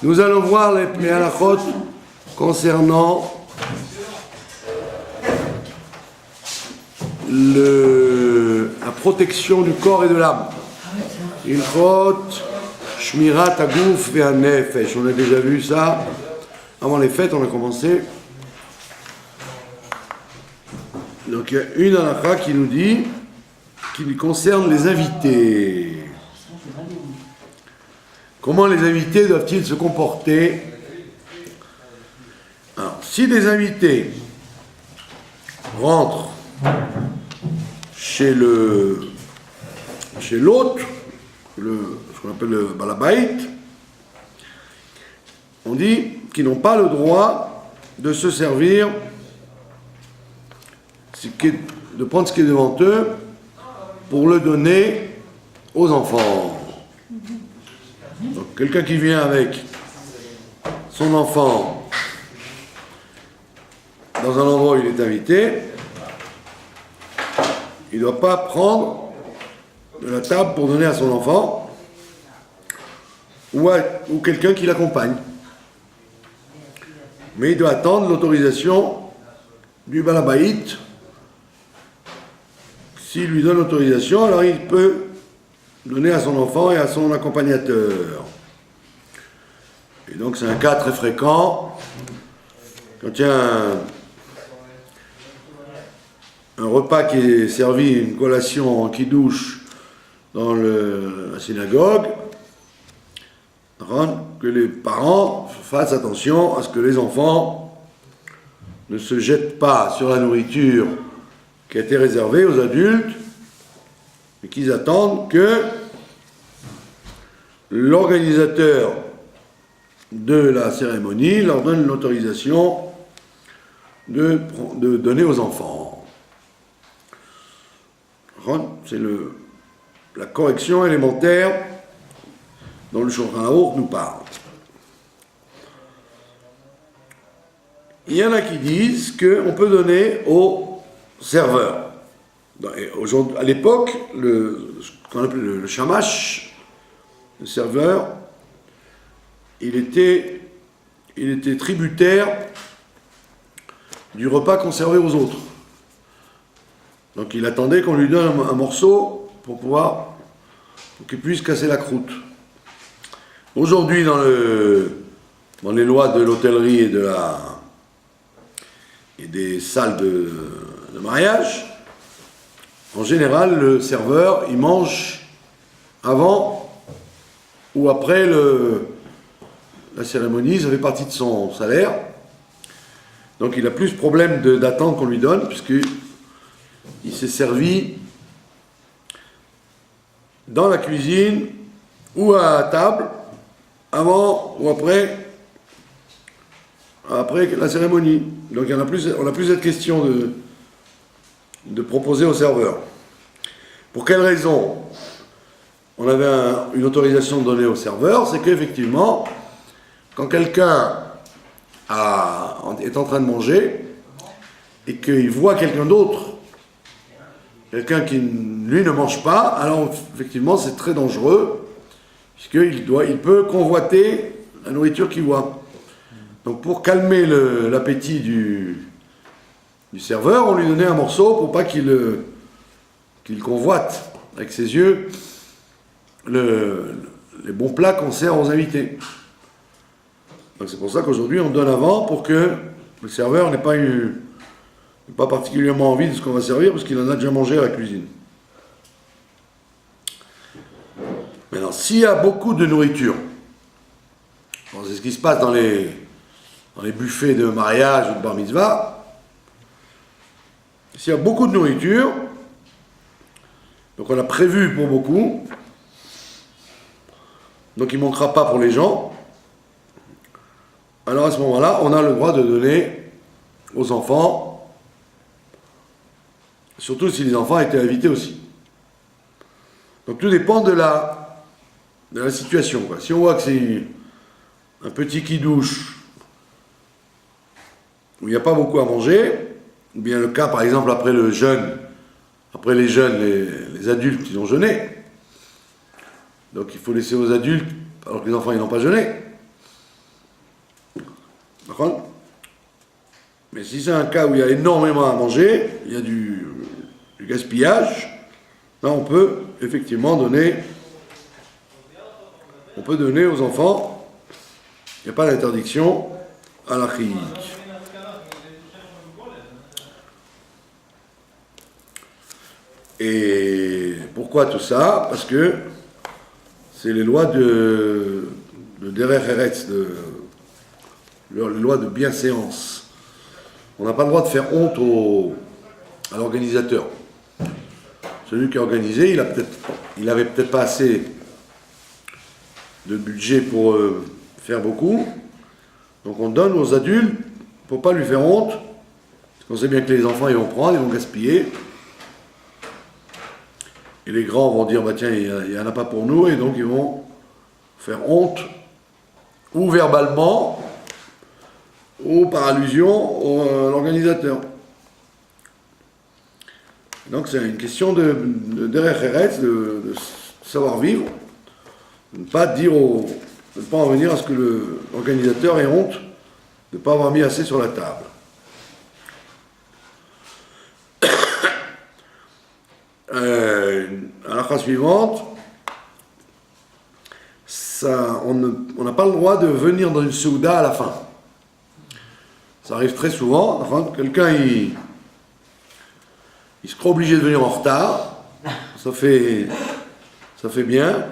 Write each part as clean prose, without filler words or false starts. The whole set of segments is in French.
Nous allons voir les halachot concernant la protection du corps et de l'âme. Ilchot Shmirat Haguf ve'hanefesh. On a déjà vu ça avant les fêtes, on a commencé. Donc il y a une halacha qui nous dit, qui concerne les invités. Comment les invités doivent-ils se comporter? Alors, si des invités rentrent chez l'hôte, ce qu'on appelle le balabait, on dit qu'ils n'ont pas le droit de se servir, de prendre ce qui est devant eux pour le donner aux enfants. Donc, quelqu'un qui vient avec son enfant dans un endroit où il est invité, il ne doit pas prendre de la table pour donner à son enfant ou quelqu'un qui l'accompagne. Mais il doit attendre l'autorisation du balabait. S'il lui donne l'autorisation, alors il peut donner à son enfant et à son accompagnateur. Et donc c'est un cas très fréquent quand il y a un repas qui est servi, une collation en kidouche dans la synagogue, que les parents fassent attention à ce que les enfants ne se jettent pas sur la nourriture qui a été réservée aux adultes, et qu'ils attendent que l'organisateur de la cérémonie leur donne l'autorisation de donner aux enfants. C'est la correction élémentaire dont le Shulchan Aruch nous parle. Il y en a qui disent qu'on peut donner aux serveurs. À l'époque, ce qu'on appelait le shamash, le serveur, il était tributaire du repas conservé aux autres. Donc il attendait qu'on lui donne un morceau pour qu'il puisse casser la croûte. Aujourd'hui, dans les lois de l'hôtellerie et des salles de mariage, en général, le serveur, il mange avant ou après la cérémonie, ça fait partie de son salaire. Donc il a plus de problème d'attendre qu'on lui donne, puisqu'il s'est servi dans la cuisine ou à table, avant ou après la cérémonie. Donc on a plus cette question de proposer au serveur. Pour quelle raison on avait une autorisation de donner au serveur? C'est qu'effectivement, quand quelqu'un est en train de manger et qu'il voit quelqu'un d'autre, quelqu'un qui, lui, ne mange pas, alors effectivement c'est très dangereux, puisqu'il peut convoiter la nourriture qu'il voit. Donc pour calmer l'appétit du serveur, on lui donnait un morceau pour pas qu'il convoite avec ses yeux les bons plats qu'on sert aux invités. Donc c'est pour ça qu'aujourd'hui on donne avant, pour que le serveur n'ait pas particulièrement envie de ce qu'on va servir, parce qu'il en a déjà mangé à la cuisine. Maintenant, s'il y a beaucoup de nourriture, c'est ce qui se passe dans les buffets de mariage ou de bar mitzvah. S'il y a beaucoup de nourriture, donc on a prévu pour beaucoup, donc il ne manquera pas pour les gens, alors à ce moment-là, on a le droit de donner aux enfants, surtout si les enfants étaient invités aussi. Donc tout dépend de la situation, quoi. Si on voit que c'est un petit kidouche où il n'y a pas beaucoup à manger, ou bien le cas par exemple après les jeunes, les adultes qui ont jeûné, Donc il faut laisser aux adultes alors que les enfants ils n'ont pas jeûné. D'accord? Mais si c'est un cas où il y a énormément à manger, il y a du gaspillage, là on peut effectivement donner aux enfants, il n'y a pas d'interdiction à la chiyik. Et pourquoi tout ça? Parce que c'est les lois de Derech Eretz, les lois de bienséance. On n'a pas le droit de faire honte à l'organisateur. Celui qui a organisé, il avait peut-être pas assez de budget pour faire beaucoup. Donc on donne aux adultes pour pas lui faire honte. Parce qu'on sait bien que les enfants ils vont prendre, ils vont gaspiller. Et les grands vont dire, bah tiens, il n'y en a pas pour nous, et donc ils vont faire honte, ou verbalement, ou par allusion à l'organisateur. Donc c'est une question de derech eretz, de savoir-vivre, de ne pas dire de ne pas en venir à ce que l'organisateur ait honte de ne pas avoir mis assez sur la table. À la phrase suivante, on n'a pas le droit de venir dans une souda à la fin. Ça arrive très souvent. Enfin, quelqu'un il se croit obligé de venir en retard. Ça fait bien.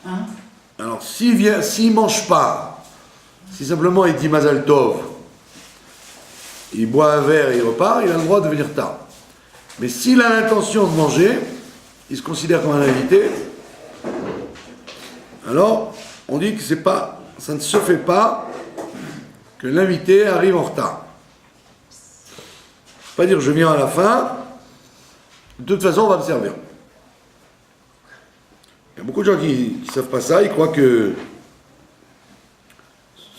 Hein? Alors s'il mange pas, si simplement il dit Mazal Tov, il boit un verre et il repart, il a le droit de venir tard. Mais s'il a l'intention de manger, il se considère comme un invité, alors on dit que ça ne se fait pas que l'invité arrive en retard. Pas dire je viens à la fin, de toute façon on va me servir. Il y a beaucoup de gens qui ne savent pas ça, ils croient que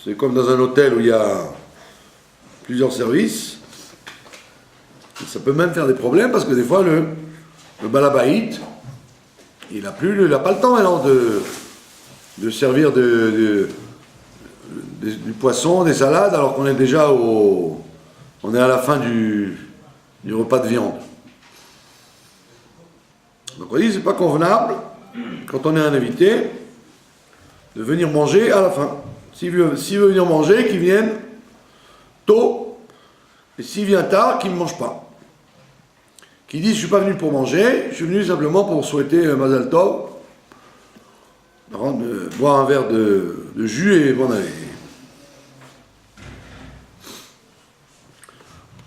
c'est comme dans un hôtel où il y a plusieurs services. Ça peut même faire des problèmes parce que des fois le balabaït, il n'a pas le temps maintenant de servir du poisson, des salades, alors qu'on est déjà on est à la fin du repas de viande. Donc on dit c'est pas convenable quand on est un invité de venir manger à la fin. S'il veut venir manger, qu'il vienne tôt, et s'il vient tard, qu'il ne mange pas. Qui dit je ne suis pas venu pour manger, je suis venu simplement pour souhaiter Mazal Tov, boire un verre de jus et m'en aller.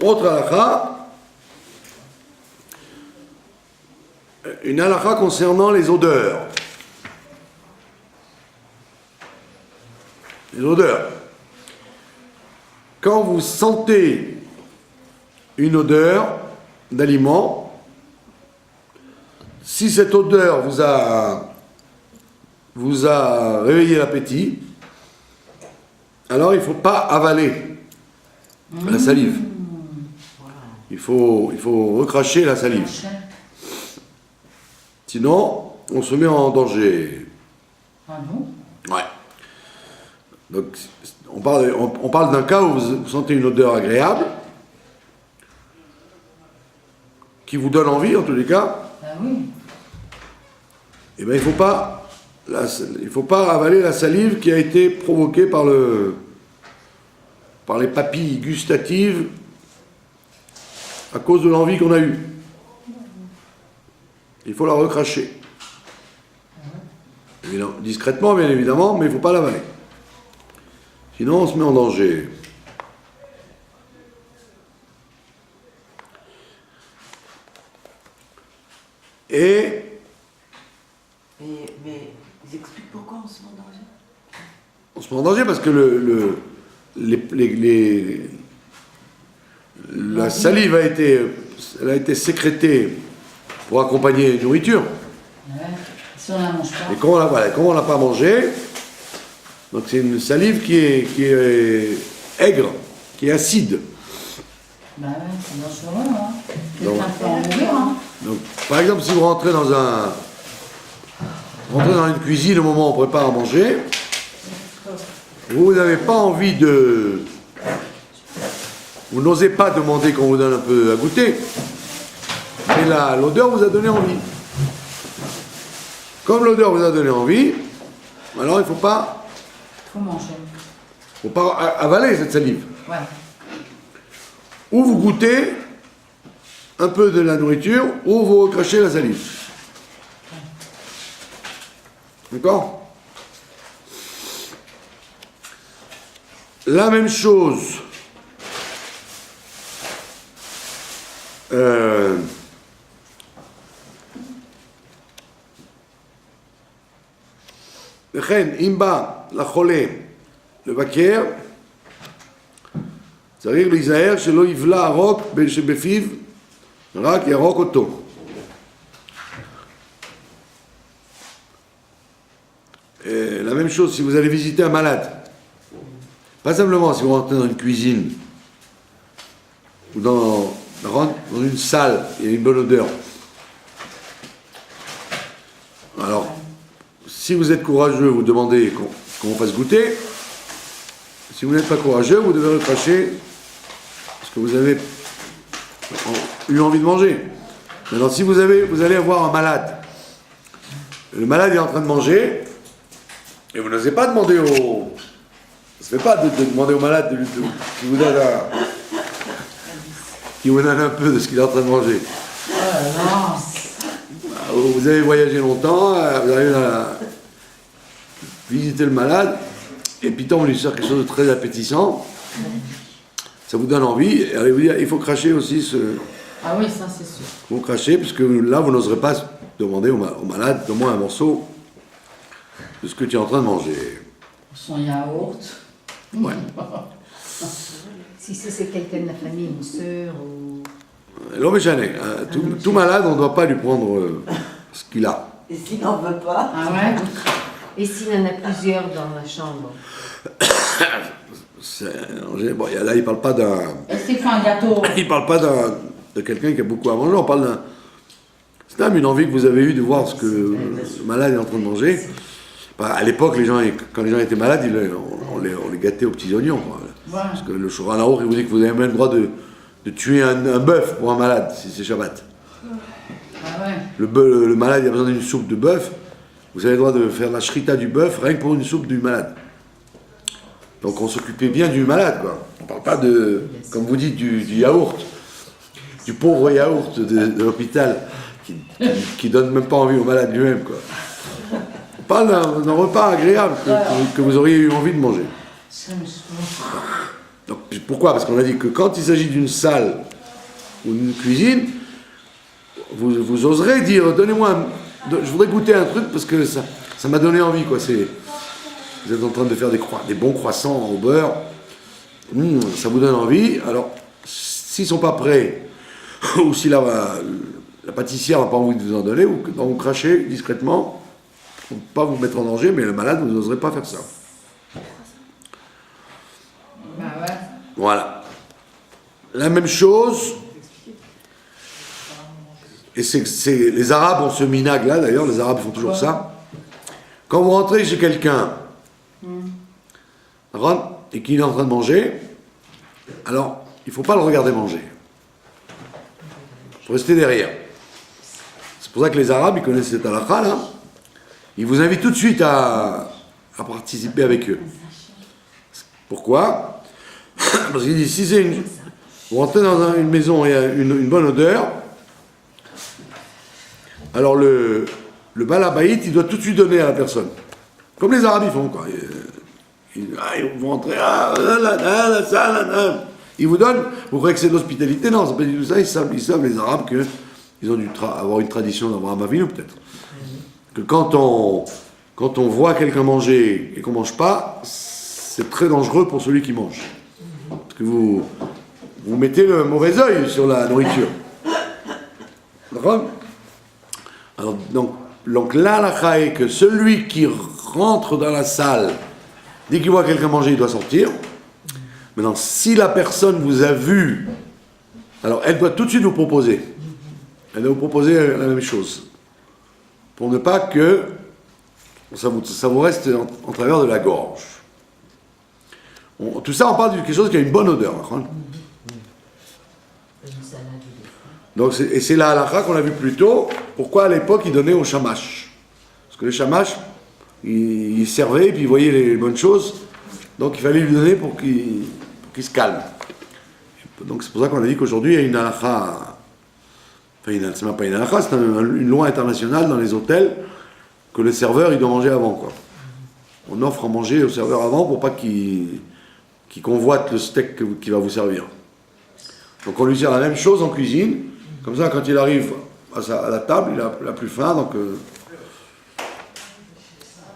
Autre halakha, une halakha concernant les odeurs. Les odeurs. Quand vous sentez une odeur d'aliment, si cette odeur vous a réveillé l'appétit, alors il ne faut pas avaler la salive. Il faut recracher la salive. Sinon, on se met en danger. Ah non? Ouais. Donc, on parle d'un cas où vous sentez une odeur agréable, qui vous donne envie en tous les cas. Ah oui. Eh bien, il ne faut pas avaler la salive qui a été provoquée par les papilles gustatives à cause de l'envie qu'on a eue. Il faut la recracher. Discrètement, bien évidemment, mais il ne faut pas l'avaler. Sinon, on se met en danger. Mais ils expliquent pourquoi on se met en danger. On se met en danger parce que la salive a été sécrétée pour accompagner la nourriture. Ouais. Si on la mange pas. Et comme on l'a pas mangé, donc c'est une salive qui est aigre, qui est acide. Bah ouais, c'est dangereux, hein. Donc- Quelqu'un peut en mourir, hein. Donc, par exemple, si vous rentrez dans rentrez dans une cuisine au moment où on prépare à manger, vous n'avez pas envie de... Vous n'osez pas demander qu'on vous donne un peu à goûter, mais l'odeur vous a donné envie. Comme l'odeur vous a donné envie, alors il ne faut pas manger. Avaler cette salive. Ouais. Ou vous goûtez un peu de la nourriture, ou vous recrachez la salive. D'accord? La même chose. לכן, אם בא לחולה לבקר, צריך להיזהר שלא יבלע הרוק שבפיו, רק ירוק אותו. La même chose si vous allez visiter un malade. Pas simplement si vous rentrez dans une cuisine ou dans une salle, il y a une bonne odeur. Alors, si vous êtes courageux, vous demandez qu'on fasse goûter. Si vous n'êtes pas courageux, vous devez recracher parce que vous avez eu envie de manger. Maintenant, si vous allez avoir un malade, le malade est en train de manger, et vous n'osez pas demander au... Ça ne se fait pas de demander au malade qu'il vous donne un peu de ce qu'il est en train de manger. Vous avez voyagé longtemps, vous arrivez visiter le malade, et puis tant on lui sert quelque chose de très appétissant, ça vous donne envie, et allez vous dire, il faut cracher aussi ce... Ah oui, ça c'est sûr. Il faut cracher, parce que là, vous n'oserez pas demander au malade, donne-moi un morceau de ce que tu es en train de manger. Son yaourt. Ouais. Si c'est quelqu'un de la famille, une sœur ou... L'homme est chané. Tout malade, on ne doit pas lui prendre ce qu'il a. Et s'il n'en veut pas? Ah ouais? Et s'il y en a plusieurs dans la chambre? Bon, là, il ne parle pas d'un... Est-ce qu'il fait un gâteau? Il ne parle pas de quelqu'un qui a beaucoup à manger, on parle d'un... C'est même une envie que vous avez eue de voir ce que le malade est en train de manger. Bah, à l'époque, quand les gens étaient malades, on les gâtait aux petits oignons. Quoi. Ouais. Parce que le Shulchan Aruch, il vous dit que vous avez même le droit de tuer un bœuf pour un malade, si c'est Shabbat. Ah ouais? Le malade, il a besoin d'une soupe de bœuf. Vous avez le droit de faire la shrita du bœuf rien que pour une soupe du malade. Donc on s'occupait bien du malade, quoi. On ne parle pas de, comme vous dites, du yaourt, du pauvre yaourt de l'hôpital qui donne même pas envie au malade lui-même, quoi. On parle d'un repas agréable que vous auriez eu envie de manger. Donc, pourquoi? Parce qu'on a dit que quand il s'agit d'une salle ou d'une cuisine, vous oserez dire, donnez-moi, je voudrais goûter un truc parce que ça m'a donné envie, quoi. Vous êtes en train de faire des bons croissants au beurre, ça vous donne envie. Alors, s'ils ne sont pas prêts, ou si la pâtissière n'a pas envie de vous en donner, vous crachez discrètement, pour ne pas vous mettre en danger, mais le malade, vous n'oserez pas faire ça. Bah ouais. Voilà. La même chose, et les Arabes ont ce minag-là, d'ailleurs, les Arabes font toujours ça. Quand vous rentrez chez quelqu'un, et qu'il est en train de manger, alors, il ne faut pas le regarder manger. Il faut rester derrière. C'est pour ça que les Arabes, ils connaissent cette halakha, là. Ils vous invitent tout de suite à participer avec eux. Pourquoi? Parce qu'ils disent, si vous rentrez dans une maison et il y a une bonne odeur, alors le balabaït, il doit tout de suite donner à la personne. Comme les Arabes, ils font, quoi. Ils vont rentrer, ils vous donnent, vous croyez que c'est de l'hospitalité? Non, c'est pas du tout ça, ils savent les Arabes qu'ils ont dû avoir une tradition d'Abraham Avinu, peut-être. Que quand on voit quelqu'un manger et qu'on ne mange pas, c'est très dangereux pour celui qui mange. Parce que vous mettez le mauvais œil sur la nourriture. D'accord? Alors, donc là, la est que celui qui rentre dans la salle, dès qu'il voit quelqu'un manger, il doit sortir. Maintenant, si la personne vous a vu, alors elle doit tout de suite vous proposer. Elle doit vous proposer la même chose. Pour ne pas que ça vous reste en travers de la gorge. Tout ça, on parle de quelque chose qui a une bonne odeur. Hein. Une salade ou des fruits. Donc, et c'est la halakha qu'on a vu plus tôt. Pourquoi à l'époque ils donnaient au shamash? Parce que le shamash, il servait et puis il voyait les bonnes choses. Donc il fallait lui donner pour qu'il se calme. Donc c'est pour ça qu'on a dit qu'aujourd'hui il y a une halakha. Enfin, c'est même pas une halakha, c'est une loi internationale dans les hôtels que le serveur il doit manger avant, quoi. On offre à manger au serveur avant pour pas qu'il convoite le steak qu'il va vous servir. Donc on lui sert la même chose en cuisine. Comme ça, quand il arrive à la table, il a plus faim.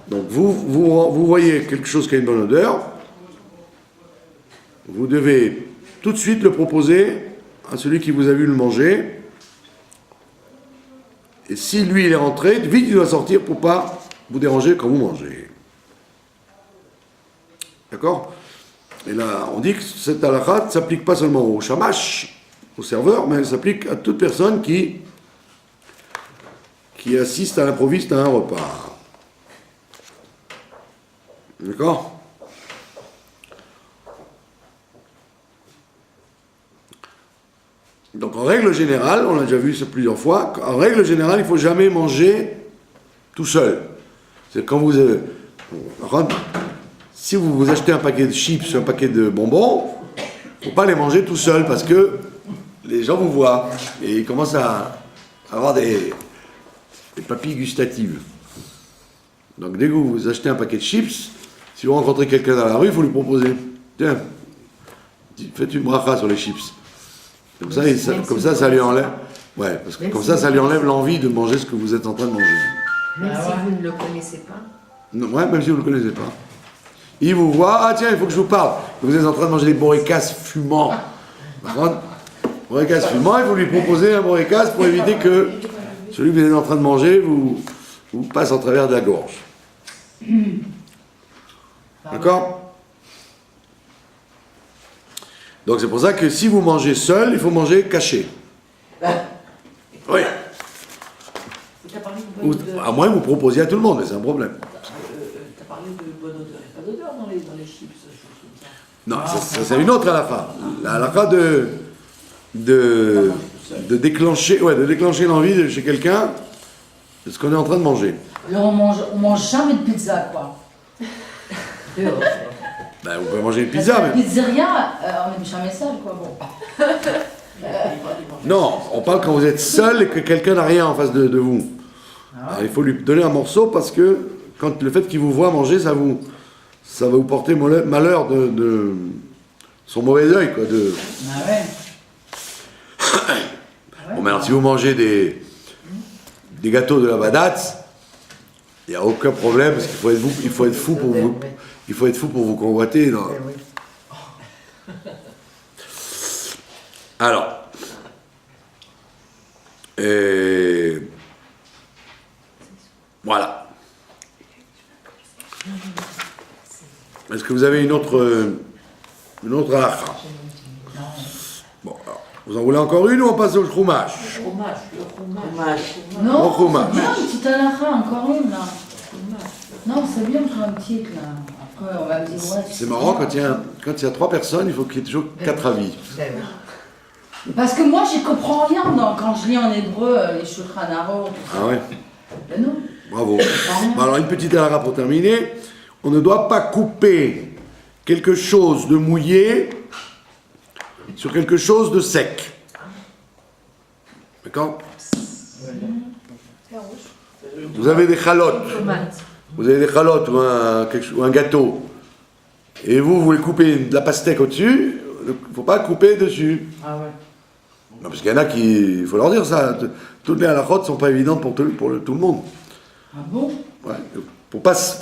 Donc vous voyez quelque chose qui a une bonne odeur. Vous devez tout de suite le proposer à celui qui vous a vu le manger. Et si lui il est rentré, vite il doit sortir pour pas vous déranger quand vous mangez. D'accord? Et là, on dit que cette halakha ne s'applique pas seulement au shamash, au serveur, mais elle s'applique à toute personne qui assiste à l'improviste à un repas. D'accord? Donc en règle générale, on a déjà vu ça plusieurs fois, en règle générale, il ne faut jamais manger tout seul. C'est quand vous... si vous achetez un paquet de chips, un paquet de bonbons, il ne faut pas les manger tout seul parce que les gens vous voient et ils commencent à avoir des papilles gustatives. Donc dès que vous achetez un paquet de chips, si vous rencontrez quelqu'un dans la rue, il faut lui proposer. Tiens, faites une bracha sur les chips. Comme ça, ça lui enlève. Ouais, parce que comme ça lui enlève l'envie de manger ce que vous êtes en train de manger. Même si vous ne le connaissez pas. Non, ouais, même si vous ne le connaissez pas. Il vous voit, ah tiens, il faut que je vous parle. Vous êtes en train de manger des borécas fumants. Borécas fumants, il faut lui proposer un borécas pour éviter que celui que vous êtes en train de manger vous passe en travers de la gorge. D'accord? Donc c'est pour ça que si vous mangez seul, il faut manger caché. Oui. T'as parlé de bonne odeur. À moins que vous proposiez à tout le monde, mais c'est un problème. T'as parlé de bonne odeur. Il n'y a pas d'odeur dans les chips, choses comme ça. Non, ça, c'est une autre halakha. La halakha de déclencher l'envie chez quelqu'un de ce qu'on est en train de manger. Là, on mange jamais de pizza, quoi. Dehors. Ben, vous pouvez manger une pizza, La mais... pizzeria, on n'est jamais seul, quoi. Bon. Non, on parle quand vous êtes seul et que quelqu'un n'a rien en face de vous. Alors, il faut lui donner un morceau parce que quand le fait qu'il vous voit manger, ça va vous porter malheur de son mauvais œil, quoi. Ah ouais. Bon, alors si vous mangez des gâteaux de la badate, il n'y a aucun problème parce qu'il faut être fou pour vous. Il faut être fou pour vous convoiter. Non. Alors, voilà. Est-ce que vous avez une autre halakha? Bon, alors, vous en voulez encore une ou on passe au chumash? Non, Au chumash. c'est bien, une petite halakha, encore une, là. Non, c'est bien pour un petit, là. Après, on va me dire, ouais. C'est marrant, quand il y a 3 personnes, il faut qu'il y ait toujours 4 avis. Parce que moi, je comprends rien quand je lis en hébreu les Shulchan Aruch, tout ça. Ah ouais? Ben non. Bravo. Bon, alors une petite halakha pour terminer. On ne doit pas couper quelque chose de mouillé sur quelque chose de sec. D'accord? Vous avez des chalotes. Vous avez des chalotes ou un gâteau. Et vous voulez couper de la pastèque au-dessus, il ne faut pas couper dessus. Ah ouais. Non, parce qu'il y en a il faut leur dire ça. Toutes les halakhot ne sont pas évidentes pour tout le monde. Ah bon? Ouais.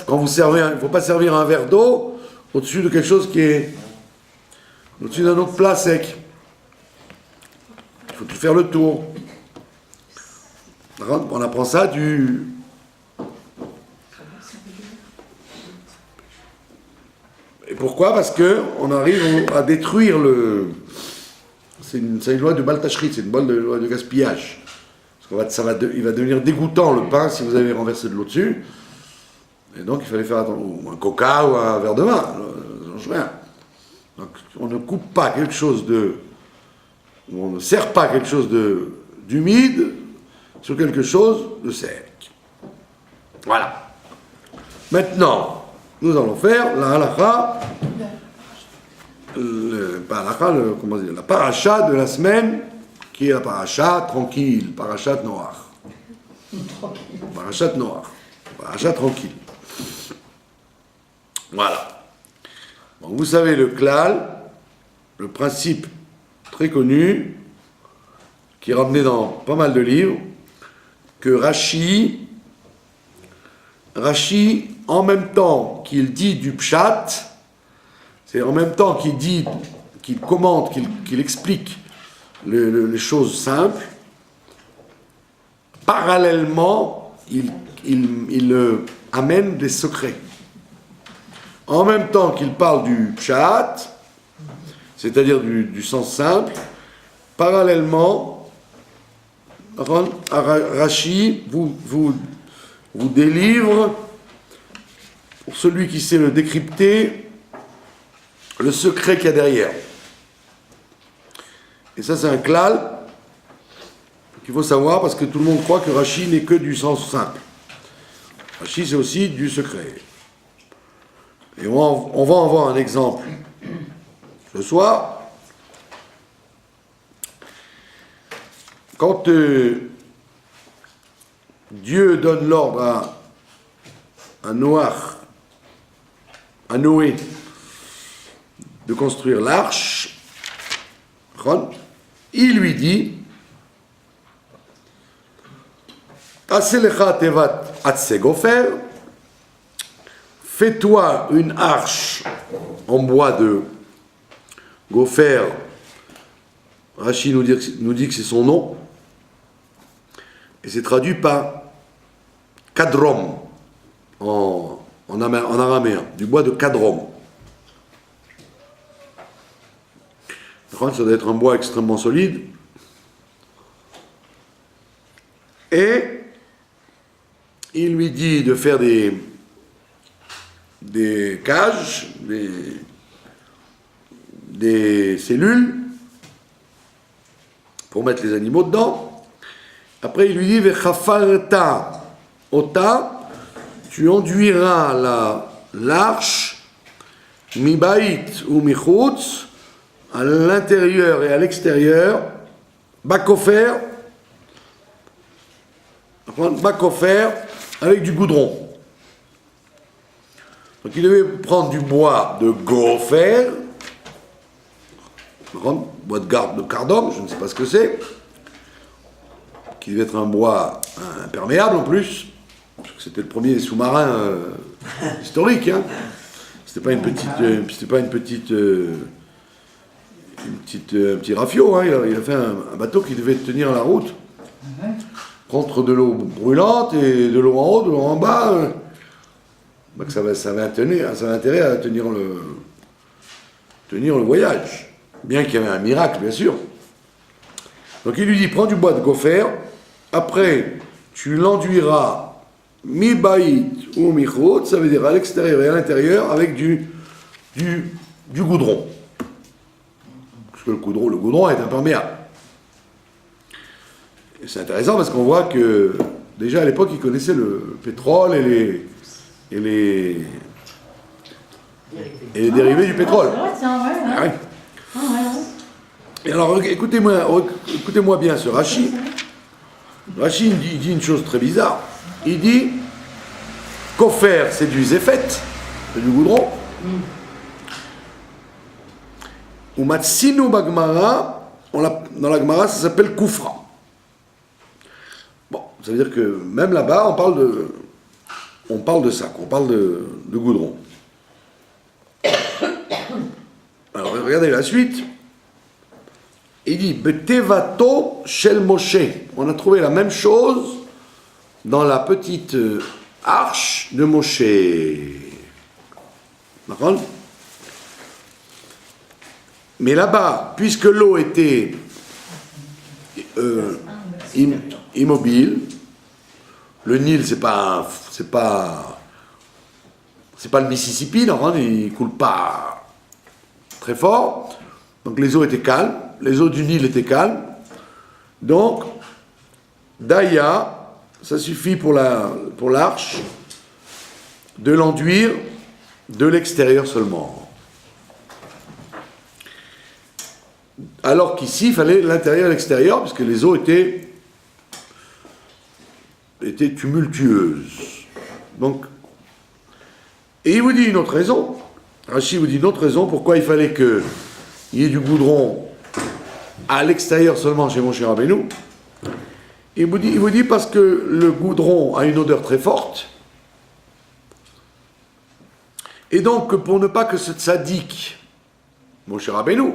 Quand vous servez, il ne faut pas servir un verre d'eau au-dessus de quelque chose qui est au-dessus d'un autre plat sec. Il faut tout faire le tour. On apprend ça du... Et pourquoi? Parce qu'on arrive à détruire le... C'est une loi de baltachrit, c'est une loi de gaspillage. Parce il va devenir dégoûtant le pain si vous avez renversé de l'eau dessus. Et donc il fallait faire attention, ou un coca ou un verre de vin, ça change rien. Donc on ne coupe pas quelque chose on ne sert pas quelque chose d'humide sur quelque chose de sec. Voilà. Maintenant, nous allons faire la halakha, comment dire, la paracha de la semaine, qui est la paracha tranquille, parachat noir. Parachat noir, parachat tranquille. Voilà. Donc vous savez le klal, le principe très connu, qui est ramené dans pas mal de livres, que Rashi, en même temps qu'il dit du pshat, c'est en même temps qu'il commente, qu'il explique les choses simples, parallèlement, il amène des secrets. En même temps qu'il parle du pshat, c'est-à-dire du sens simple, parallèlement, Rashi vous délivre, pour celui qui sait le décrypter, le secret qu'il y a derrière. Et ça, c'est un klal qu'il faut savoir, parce que tout le monde croit que Rashi n'est que du sens simple. Rashi, c'est aussi du secret. Et on va en voir un exemple ce soir. Quand Dieu donne l'ordre à Noé, de construire l'arche, il lui dit Aselecha tevat atse gofer, fais-toi une arche en bois de gopher. Rashi nous dit que c'est son nom, et c'est traduit par kadrom en araméen, du bois de kadrom. Ça doit être un bois extrêmement solide. Et il lui dit de faire des cages, des cellules pour mettre les animaux dedans. Après, il lui dit Vechafarta ota, tu enduiras l'arche, mibait ou michutz, à l'intérieur et à l'extérieur, bakofer, avec du goudron. Donc il devait prendre du bois de gopher, bois de cardum, je ne sais pas ce que c'est, qui devait être un bois imperméable en plus, parce que c'était le premier sous-marin historique. Hein. C'était pas un petit rafio. Hein. Il a fait un bateau qui devait tenir la route contre de l'eau brûlante et de l'eau en haut, de l'eau en bas. Donc ça avait intérêt à tenir le voyage. Bien qu'il y avait un miracle, bien sûr. Donc il lui dit, prends du bois de gopher, après tu l'enduiras mi-baït ou mi-chot, ça veut dire à l'extérieur et à l'intérieur, avec du goudron. Parce que le goudron est imperméable. Et c'est intéressant parce qu'on voit que, déjà à l'époque, ils connaissaient le pétrole et les dérivés du pétrole. C'est vrai, tiens, ouais. Ah oui. Ah, ouais. Et alors, écoutez-moi bien ce Rashi. Rashi il dit une chose très bizarre. Il dit Kofer, c'est du zéfet, c'est du goudron. Ou Matsinu Bagmara, dans la Gemara, ça s'appelle Koufra. Bon, ça veut dire que même là-bas, on parle de ça, on parle de goudron. Alors, regardez la suite. Il dit Betevato Shel Moshe. On a trouvé la même chose dans la petite arche de Moshe. D'accord ? Mais là-bas, puisque l'eau était immobile, le Nil c'est pas c'est pas le Mississippi, normalement, il coule pas très fort. Donc les eaux étaient calmes, les eaux du Nil étaient calmes. Donc, Daya, ça suffit pour l'arche, de l'enduire de l'extérieur seulement. Alors qu'ici, il fallait l'intérieur et l'extérieur, puisque les eaux étaient tumultueuses. Donc, et il vous dit une autre raison. Rashi vous dit une autre raison pourquoi il fallait qu'il y ait du goudron à l'extérieur seulement chez Moshe Rabbeinu. Il vous dit parce que le goudron a une odeur très forte. Et donc, pour ne pas que ce tzaddik, Moshe Rabbeinu,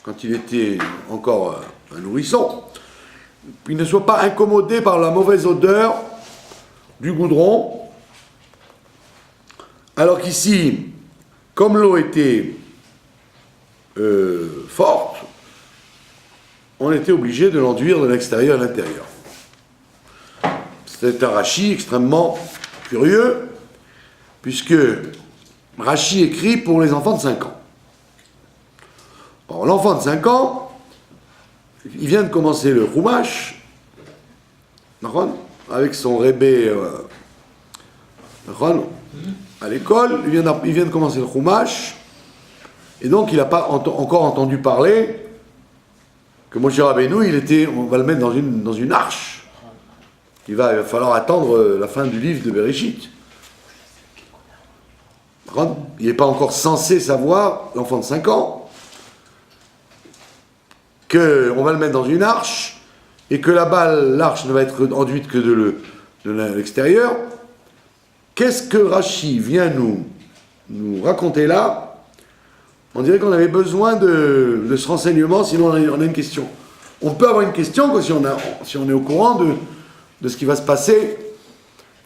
quand il était encore un nourrisson, il ne soit pas incommodé par la mauvaise odeur du goudron, alors qu'ici, comme l'eau était forte, on était obligé de l'enduire de l'extérieur à l'intérieur. C'est un Rashi extrêmement curieux, puisque Rashi écrit pour les enfants de 5 ans. Or, l'enfant de 5 ans, il vient de commencer le Chumash, avec son rébé à l'école, il vient de commencer le Chumash, et donc il n'a pas encore entendu parler que Moshe Rabbeinu, on va le mettre dans une arche. Il va falloir attendre la fin du livre de Bereshit. Il n'est pas encore censé savoir, l'enfant de 5 ans, qu'on va le mettre dans une arche, et que là-bas, l'arche ne va être enduite que de l'extérieur. Qu'est-ce que Rashi vient nous raconter là? On dirait qu'on avait besoin de ce renseignement, sinon on a une question. On peut avoir une question que si on est au courant de ce qui va se passer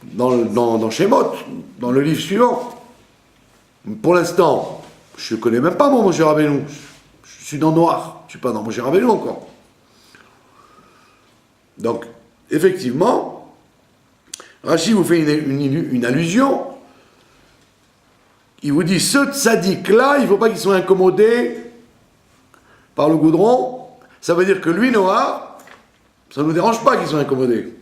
dans Shemot, dans le livre suivant. Pour l'instant, je ne connais même pas mon Moshe Rabbeinu. Je suis dans Noir, je ne suis pas dans Moshe Rabbeinu encore. Donc, effectivement, Rashi vous fait une allusion. Il vous dit, ce tzaddik-là, il ne faut pas qu'il soit incommodé par le goudron. Ça veut dire que lui, Noah, ça ne nous dérange pas qu'il soit incommodé.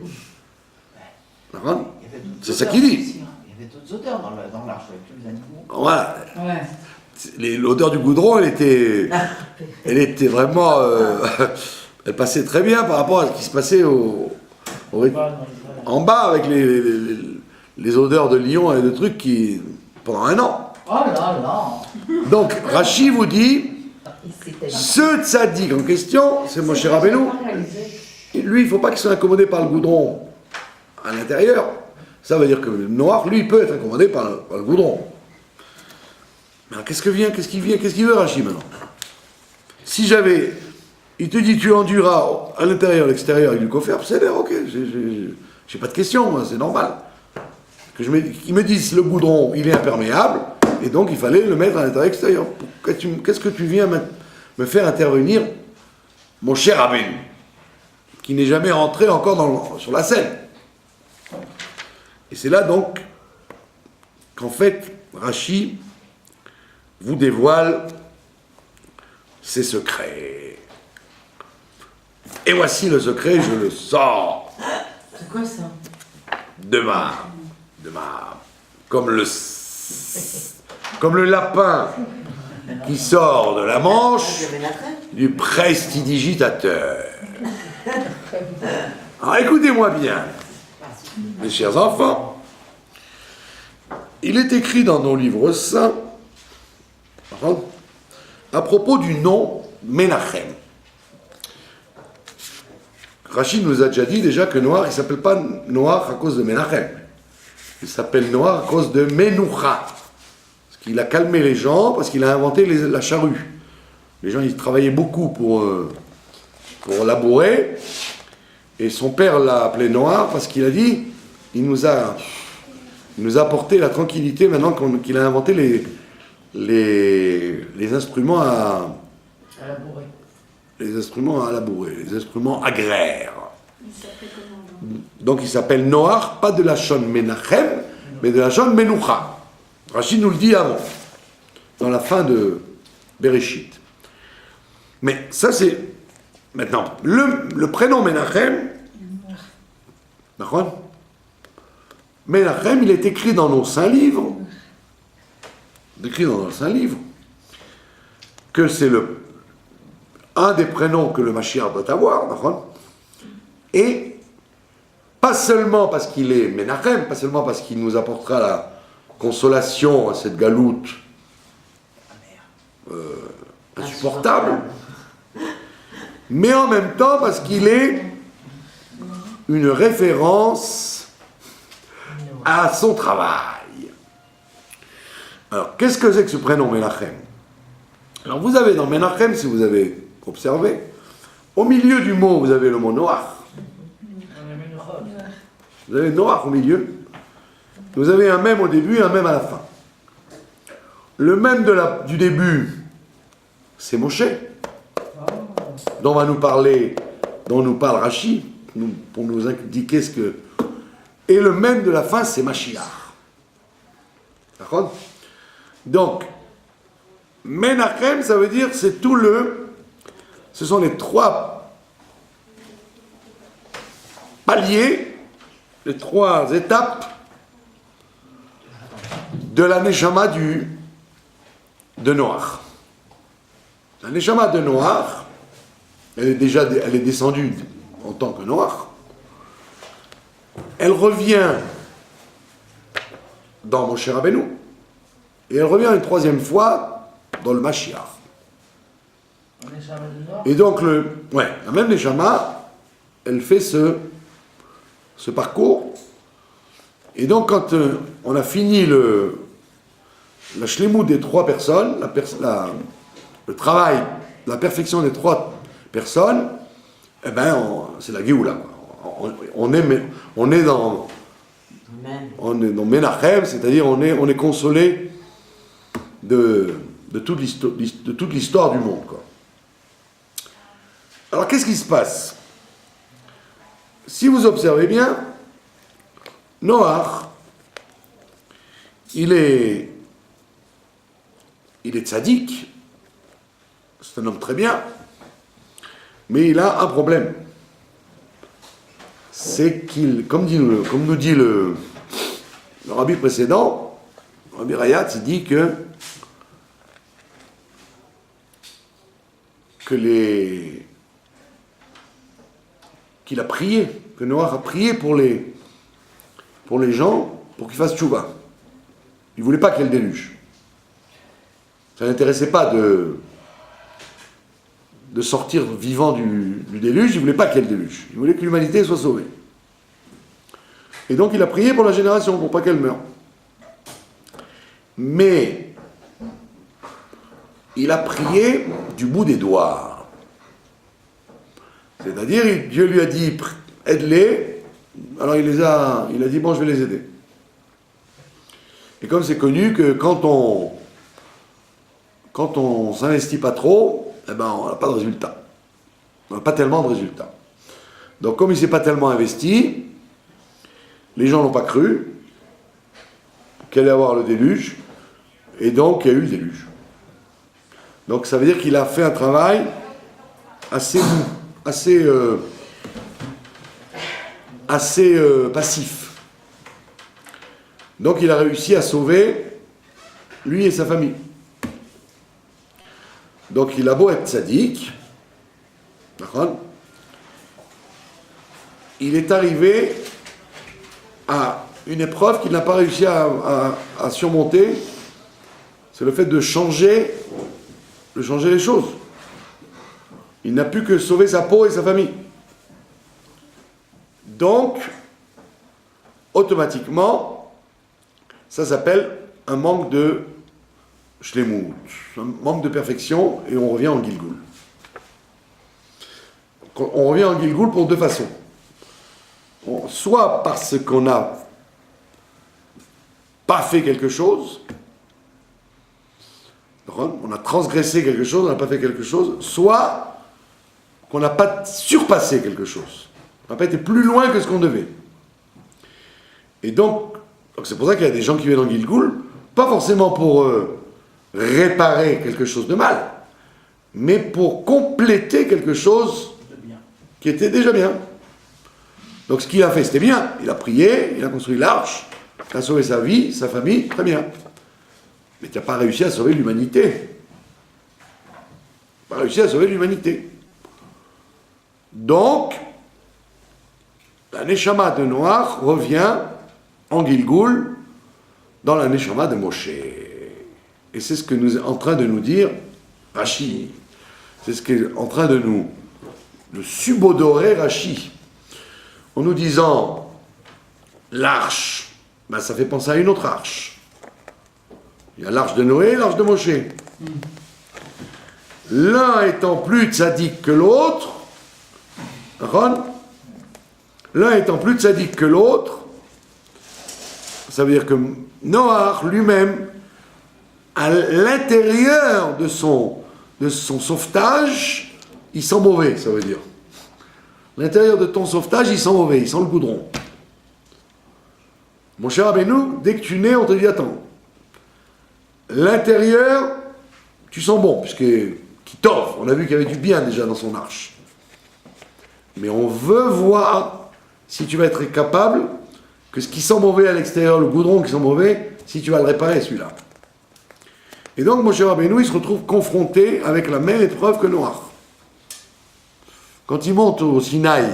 C'est ça qu'il dit. Il y avait d'autres odeurs dans l'arche avec tous les animaux. Voilà. Ouais. L'odeur du goudron, elle était vraiment... elle passait très bien par rapport à ce qui se passait en bas avec les odeurs de lion et de trucs pendant un an. Oh là là. Donc, Rashi vous dit, ce tzaddik en question, c'est Moshe Rabbeinu. Lui, il ne faut pas qu'il soit incommodé par le goudron à l'intérieur. Ça veut dire que le noir, lui, il peut être incommodé par le goudron. Mais alors, qu'est-ce qu'il veut Rashi maintenant? Si il te dit, tu enduras à l'intérieur, à l'extérieur avec du coffre, c'est l'air, ok, j'ai pas de question, moi, c'est normal. Ils me disent, le goudron, il est imperméable, et donc il fallait le mettre à l'intérieur, à l'extérieur. Qu'est-ce que tu viens me faire intervenir, mon cher Rabbeinu, qui n'est jamais rentré encore sur la scène? Et c'est là donc qu'en fait, Rashi vous dévoile ses secrets. Et voici le secret, je le sors. C'est quoi ça? Demain, comme le lapin qui sort de la manche du prestidigitateur. Alors écoutez-moi bien, mes chers enfants, il est écrit dans nos livres saints à propos du nom Menachem. Rachid nous a déjà dit déjà que Noir, il ne s'appelle pas Noir à cause de Menachem. Il s'appelle Noir à cause de Menoucha. Parce qu'il a calmé les gens, parce qu'il a inventé la charrue. Les gens, ils travaillaient beaucoup pour labourer. Et son père l'a appelé Noir parce qu'il a dit, il nous a apporté la tranquillité maintenant qu'il a inventé les instruments à labourer. Les instruments à labourer, les instruments agraires. Donc il s'appelle Noach, pas de la Shon Menachem, mais de la Shon Menoucha. Rachid nous le dit avant, dans la fin de Bereshit. Mais ça c'est... Maintenant, le prénom Menachem, d'accord? Menachem, il est écrit dans nos saints livres, que c'est un des prénoms que le Mashiach doit avoir, d'accord? Et pas seulement parce qu'il est Menachem, pas seulement parce qu'il nous apportera la consolation à cette galoute insupportable, mais en même temps parce qu'il est une référence à son travail. Alors, qu'est-ce que c'est que ce prénom Menachem? Alors, vous avez dans Menachem, si vous avez observé, au milieu du mot, vous avez le mot Noach. Vous avez Noach au milieu. Vous avez un même au début et un même à la fin. Le même du début, c'est Moshe, dont nous parle Rashi, pour nous indiquer ce que... Et le même de la fin, c'est Mashiach. D'accord? Donc, Menachem, ça veut dire, c'est tout ce sont les 3 paliers, les 3 étapes de la Neshama de Noach. La Neshama de Noach, elle est descendue en tant que Noach. Elle revient dans Moshe Rabbeinu. Et elle revient une 3e fois dans le Mashiach. Et donc, la même Neshama, elle fait ce parcours. Et donc, quand on a fini la shlemut des 3 personnes, le travail, la perfection des 3 personnes, eh ben, c'est la Géoula. On est dans Menachem, c'est-à-dire on est consolé de toute l'histoire du monde, quoi. Alors, qu'est-ce qui se passe? Si vous observez bien, Noach, il est tzaddik, c'est un homme très bien, mais il a un problème. C'est qu'il, comme nous dit le rabbi précédent, le rabbi Rayatz, il dit qu'il a prié, que Noach a prié pour les gens, pour qu'ils fassent tchouva. Il ne voulait pas qu'il y ait le déluge. Ça n'intéressait pas de sortir vivant du déluge, il ne voulait pas qu'il y ait le déluge. Il voulait que l'humanité soit sauvée. Et donc il a prié pour la génération, pour pas qu'elle meure. Mais il a prié du bout des doigts. C'est-à-dire, Dieu lui a dit, aide-les. Alors il a dit, bon, je vais les aider. Et comme c'est connu que quand on s'investit pas trop, eh ben, on n'a pas de résultat. On n'a pas tellement de résultats. Donc comme il ne s'est pas tellement investi, les gens n'ont pas cru qu'il allait y avoir le déluge, et donc il y a eu le déluge. Donc ça veut dire qu'il a fait un travail assez passif. Donc il a réussi à sauver lui et sa famille. Donc il a beau être tzaddik, d'accord, il est arrivé à une épreuve qu'il n'a pas réussi à surmonter, c'est le fait de changer les choses. Il n'a pu que sauver sa peau et sa famille. Donc, automatiquement, ça s'appelle un manque de shlemut, un manque de perfection, et on revient en Gilgoul. On revient en Gilgoul pour 2 façons. Soit parce qu'on n'a pas fait quelque chose, on a transgressé quelque chose, on n'a pas fait quelque chose, soit qu'on n'a pas surpassé quelque chose. On n'a pas été plus loin que ce qu'on devait. Et donc c'est pour ça qu'il y a des gens qui viennent en Gilgoul pas forcément pour réparer quelque chose de mal, mais pour compléter quelque chose C'est bien. qui était déjà bien. Donc ce qu'il a fait, c'était bien. Il a prié, il a construit l'arche, il a sauvé sa vie, sa famille, très bien. Mais tu n'as pas réussi à sauver l'humanité. Pas réussi à sauver l'humanité. Donc, la Neshama de Noach revient en Gilgoul dans la Neshama de Moshe. Et c'est ce que nous est en train de nous dire Rashi. C'est ce qu'est en train de nous subodorer Rashi. En nous disant l'arche, ben ça fait penser à une autre arche. Il y a l'arche de Noé et l'arche de Moshe. L'un étant plus tzaddik que l'autre, l'un étant plus tzaddik que l'autre, ça veut dire que Noach lui-même, à l'intérieur de son sauvetage, il sent mauvais, ça veut dire. L'intérieur de ton sauvetage, il sent mauvais, il sent le goudron. Mon cher Rabbeinu, dès que tu nais, on te dit attends. L'intérieur, tu sens bon, puisque qui t'offre. On a vu qu'il y avait du bien déjà dans son arche. Mais on veut voir si tu vas être capable que ce qui sent mauvais à l'extérieur, le goudron qui sent mauvais, si tu vas le réparer celui-là. Et donc, Moshe Rabbeinu, il se retrouve confronté avec la même épreuve que Noach. Quand il monte au Sinaï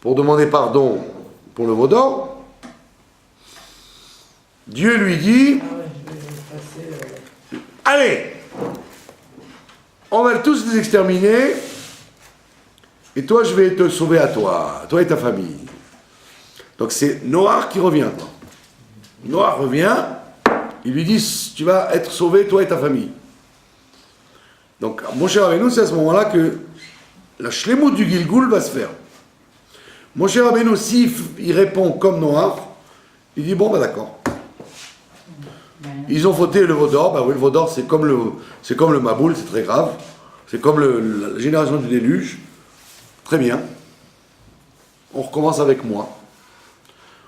pour demander pardon pour le veau d'or, Dieu lui dit Ah ouais, je vais passer. allez, on va tous les exterminer, et toi, je vais te sauver à toi et ta famille. Donc c'est Noach qui revient. Noach revient, il lui dit, tu vas être sauvé, toi et ta famille. Donc, mon cher Rabbeinu, c'est à ce moment-là que la shlemout du Gilgoul va se faire. Mon cher Rabbeinu, s'il répond comme Noach, il dit, bon, ben d'accord. Ils ont fauté le veau d'or, ben oui, le veau d'or, c'est comme le Maboul, c'est très grave. C'est comme la génération du déluge. Très bien. On recommence avec moi.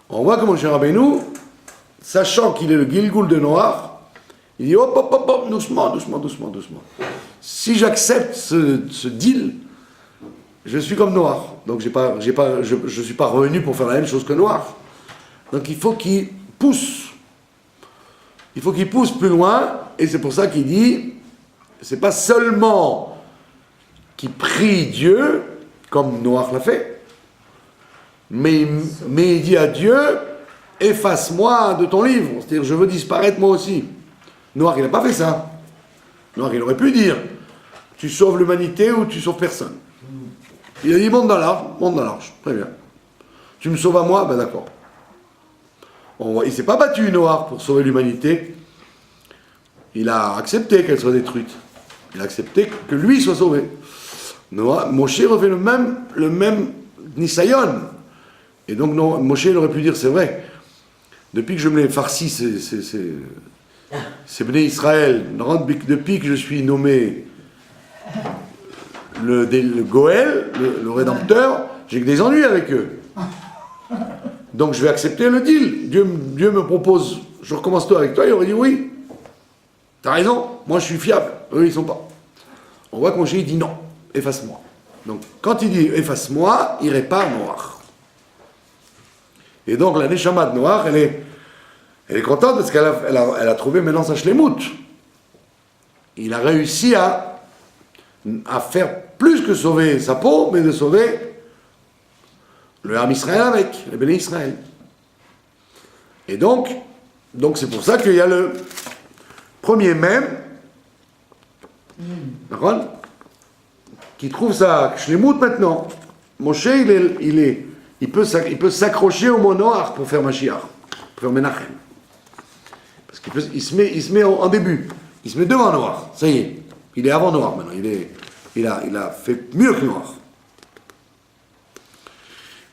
On voit que mon cher Rabbeinu, sachant qu'il est le Gilgoul de Noach, il dit hop, hop, hop, hop, doucement, doucement, doucement, doucement. Si j'accepte ce deal, je suis comme Noach. Donc je ne suis pas revenu pour faire la même chose que Noach. Donc il faut qu'il pousse. Il faut qu'il pousse plus loin, et c'est pour ça qu'il dit, c'est pas seulement qu'il prie Dieu, comme Noach l'a fait, mais il dit à Dieu, efface-moi de ton livre, c'est-à-dire je veux disparaître moi aussi. Noach, il n'a pas fait ça. Noach, il aurait pu dire, tu sauves l'humanité ou tu sauves personne. Il a dit, monte dans l'arche, très bien. Tu me sauves à moi, ben d'accord. Il ne s'est pas battu, Noach, pour sauver l'humanité. Il a accepté qu'elle soit détruite. Il a accepté que lui soit sauvé. Noach, Moshe refait le même Nisayon. Et donc, Moshe, il aurait pu dire, c'est vrai, depuis que je me l'ai farci, c'est Bnei Israël, depuis que je suis nommé le Goël, le Rédempteur, j'ai que des ennuis avec eux. Donc je vais accepter le deal. Dieu me propose, je recommence tout avec toi, il aurait dit oui. T'as raison, moi je suis fiable. Eux ils sont pas. On voit que Moshe il dit non, efface-moi. Donc quand il dit efface-moi, il répare Noach. Et donc la Neshama de Noach, elle est contente parce qu'elle a trouvé maintenant sa shlemout. Il a réussi à faire plus que sauver sa peau, mais de sauver le Ham Israël avec, le Béné Israël. Et donc c'est pour ça qu'il y a le premier même, qui trouve sa shlemout maintenant. Moshe, il peut s'accrocher au mot Noach pour faire Mashiach, pour faire Menachem. Parce qu'il se met en début. Il se met devant Noach. Ça y est. Il est avant Noach maintenant. Il a fait mieux que Noach.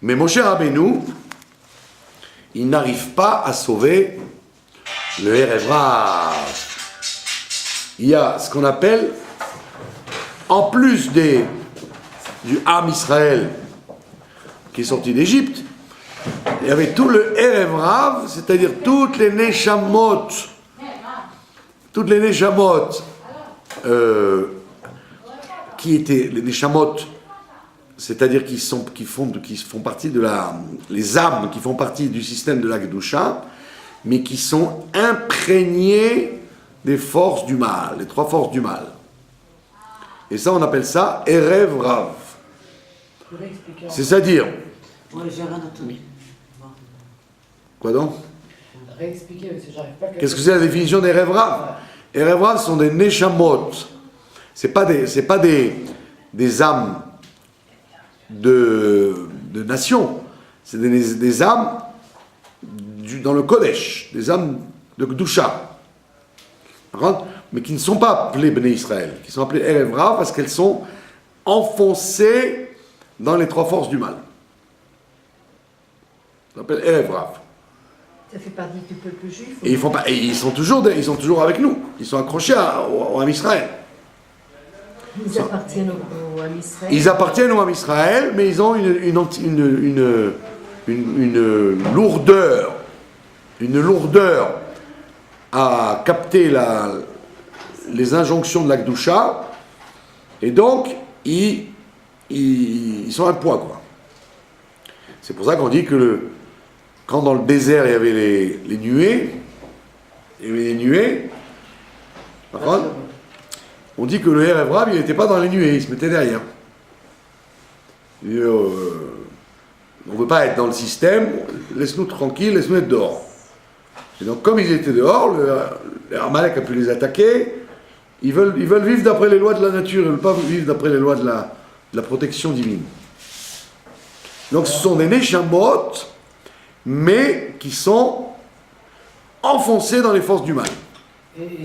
Mais Moshe Rabbeinu, il n'arrive pas à sauver le Erev Rav. Il y a ce qu'on appelle, en plus du Ham Israël qui est sorti d'Égypte, il il y avait tout le Erev Rav, c'est-à-dire toutes les Neshamot, qui étaient les Neshamot, c'est-à-dire qui font partie les âmes qui font partie du système de la Kedusha, mais qui sont imprégnés des forces du mal, les 3 forces du mal. Et ça, on appelle ça Erev Rav. C'est-à-dire, Ouais, j'ai rien entendu. quoi donc? Réexpliquer, parce que j'arrive pas à... Qu'est-ce que c'est la définition des Erev Rav? Les Erev Rav sont des Neshamot. C'est pas des âmes de nation. C'est des âmes dans le Kodesh, des âmes de Kedusha. Mais qui ne sont pas appelées Bnei Israël, qui sont appelées Erev Rav parce qu'elles sont enfoncées dans les 3 forces du mal. Ça s'appelle Erev Rav. Ça fait partie du peuple juif. Et ils sont toujours avec nous. Ils sont accrochés au Ham Israël. Ils appartiennent au Ham Israël. Ils appartiennent au Ham Israël, mais ils ont une lourdeur à capter les injonctions de la Kedusha, et donc ils sont un poids, quoi. C'est pour ça qu'on dit que quand dans le désert il y avait les nuées, on dit que le Erev Rav, il n'était pas dans les nuées, il se mettait derrière. On ne veut pas être dans le système, laisse-nous tranquilles, laisse-nous être dehors. Et donc, comme ils étaient dehors, le Amalek a pu les attaquer. Ils veulent vivre d'après les lois de la nature, ils ne veulent pas vivre d'après les lois de la protection divine. Donc, ce sont des Neshamot, mais qui sont enfoncés dans les forces du mal. Et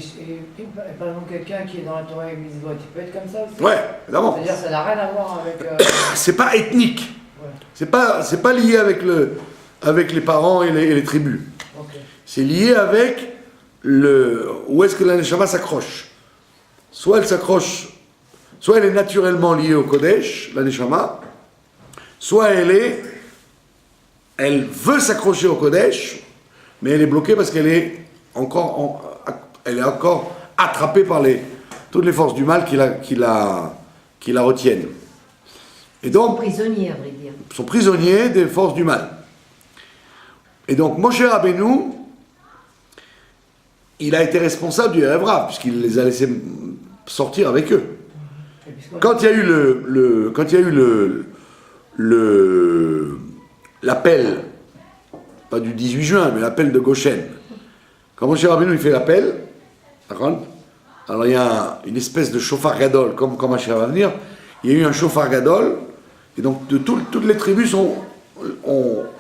par exemple, quelqu'un qui est dans la Torah et Mitzvot, il peut être comme ça aussi? Ouais, évidemment. C'est-à-dire que ça n'a rien à voir avec... C'est pas ethnique. Ouais. C'est pas lié avec les parents et les tribus. Okay. C'est lié avec où est-ce que la Neshama s'accroche. Soit elle est naturellement liée au Kodesh, la Neshama, soit elle veut s'accrocher au Kodesh, mais elle est bloquée parce qu'elle est encore attrapée par toutes les forces du mal qui la retiennent. Et donc, Prisonniers, à vrai dire. sont prisonniers des forces du mal. Et donc, Moshe Rabbeinu, il a été responsable du Erev Rav, puisqu'il les a laissés sortir avec eux. Quand il y a eu l'appel, pas du 18 juin, mais l'appel de Goshen, quand Moshe Rabbeinu il fait l'appel, alors il y a une espèce de chauffard gadol, comme Mashiach va venir, il y a eu un chauffard gadol, et donc toutes les tribus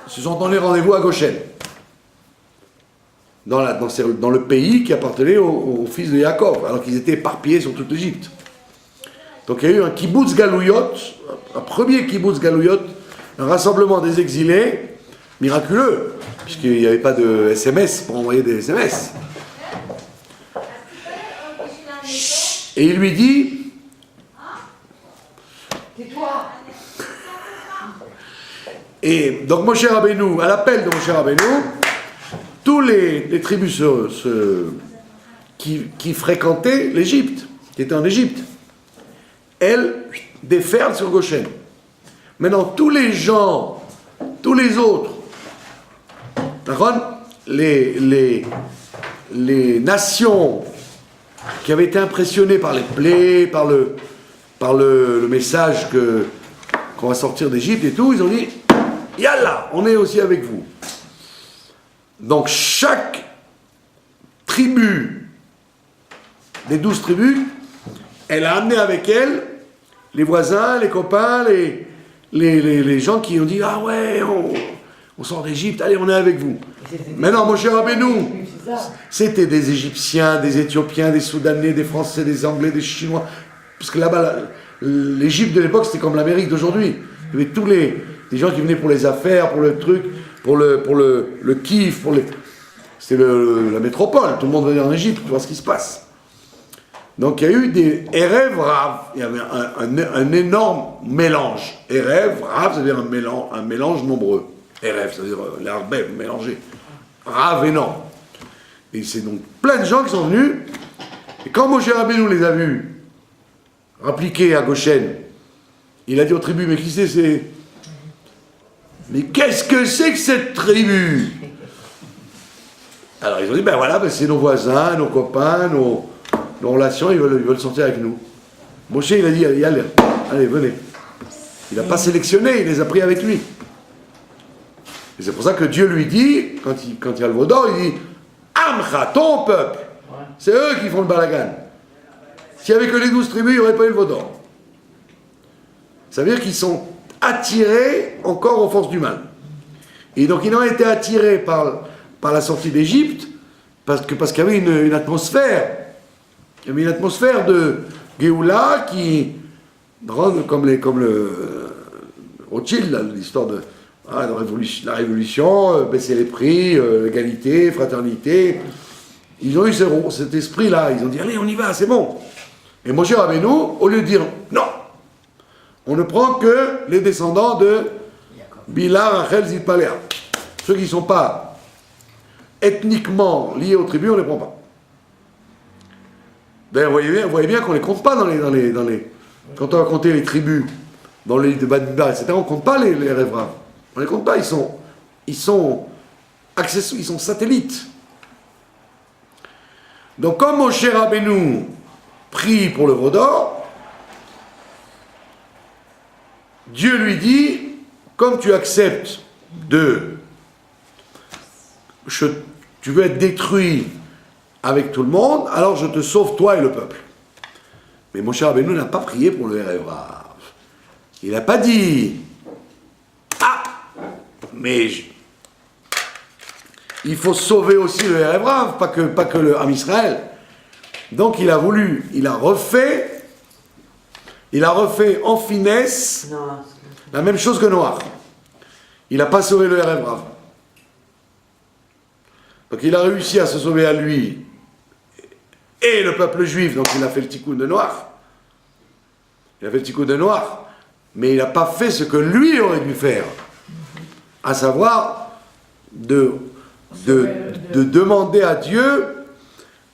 se sont donné rendez-vous à Goshen, dans le pays qui appartenait aux fils de Yaakov, alors qu'ils étaient éparpillés sur toute l'Égypte. Donc il y a eu un kibbutz galouyot, un premier kibbutz galouyot, un rassemblement des exilés, miraculeux, puisqu'il n'y avait pas de SMS pour envoyer des SMS. Et il lui dit, et donc Moshe Rabbeinu, à l'appel de Moshe Rabbeinu, tous les tribus qui fréquentaient l'Égypte, qui étaient en Égypte, elles déferlent sur Goshen. Maintenant, tous les autres, les nations qui avaient été impressionnées par les plaies, par le message qu'on va sortir d'Égypte et tout, ils ont dit « Yallah, on est aussi avec vous ». Donc chaque tribu, des 12 tribus, elle a amené avec elle les voisins, les copains, les gens qui ont dit « Ah ouais, on sort d'Égypte, allez, on est avec vous ». Maintenant, mon cher Rabbeinu, c'était des Égyptiens, des Éthiopiens, des Soudanais, des Français, des Anglais, des Chinois. Parce que là-bas, l'Égypte de l'époque, c'était comme l'Amérique d'aujourd'hui. Il y avait tous les gens qui venaient pour les affaires, pour le truc, pour le kiff, c'était la métropole. Tout le monde venait en Égypte pour voir ce qui se passe. Donc il y a eu des Erev Rav, il y avait un énorme mélange. Erev Rav, c'est-à-dire un mélange nombreux. Erev, c'est-à-dire l'Arbem mélangé. Rav et non. Et c'est donc plein de gens qui sont venus. Et quand Moshe Rabbeinu les a vus appliqués à Goshen, il a dit aux tribus, mais qui c'est? Mais qu'est-ce que c'est que cette tribu? Alors ils ont dit, ben voilà, ben c'est nos voisins, nos copains, nos relations, ils veulent sortir avec nous. Moshe, il a dit, allez, venez. Il n'a pas sélectionné, il les a pris avec lui. Et c'est pour ça que Dieu lui dit, quand il y a le veau d'or, il dit, Amcha, ton peuple. C'est eux qui font le balagan. S'il n'y avait que les 12 tribus, il n'y aurait pas eu le veau d'or. Ça veut dire qu'ils sont attirés encore aux forces du mal. Et donc ils ont été attirés par la sortie d'Égypte, parce qu'il y avait une atmosphère. Il y avait une atmosphère de Géoula qui rend comme le Rothschild, l'histoire de la révolution, baisser les prix, égalité, fraternité. Ils ont eu cet esprit-là. Ils ont dit, allez, on y va, c'est bon. Et Moshe Rabbeinu, au lieu de dire, non, on ne prend que les descendants de Bila, Rachel, Zilpalea. Ceux qui ne sont pas ethniquement liés aux tribus, on ne les prend pas. D'ailleurs, vous voyez bien qu'on ne les compte pas dans les... Quand on va compter les tribus, dans les livres de Bamidbar, etc., on ne compte pas les Revrav. On ne les compte pas, ils sont satellites. Donc, comme Moshe Rabbeinu prie pour le veau d'or, Dieu lui dit, comme tu acceptes tu veux être détruit avec tout le monde, alors je te sauve toi et le peuple. Mais Moshe Rabbeinu n'a pas prié pour le Erev-Rav. Il n'a pas dit, mais il faut sauver aussi le Erev-Rav, pas que le Am Israël. Donc il a refait en finesse la même chose que Noach. Il n'a pas sauvé le Erev-Rav. Donc il a réussi à se sauver à lui et le peuple juif, donc il a fait le tikkun de Noach. Mais il n'a pas fait ce que lui aurait dû faire, à savoir de demander à Dieu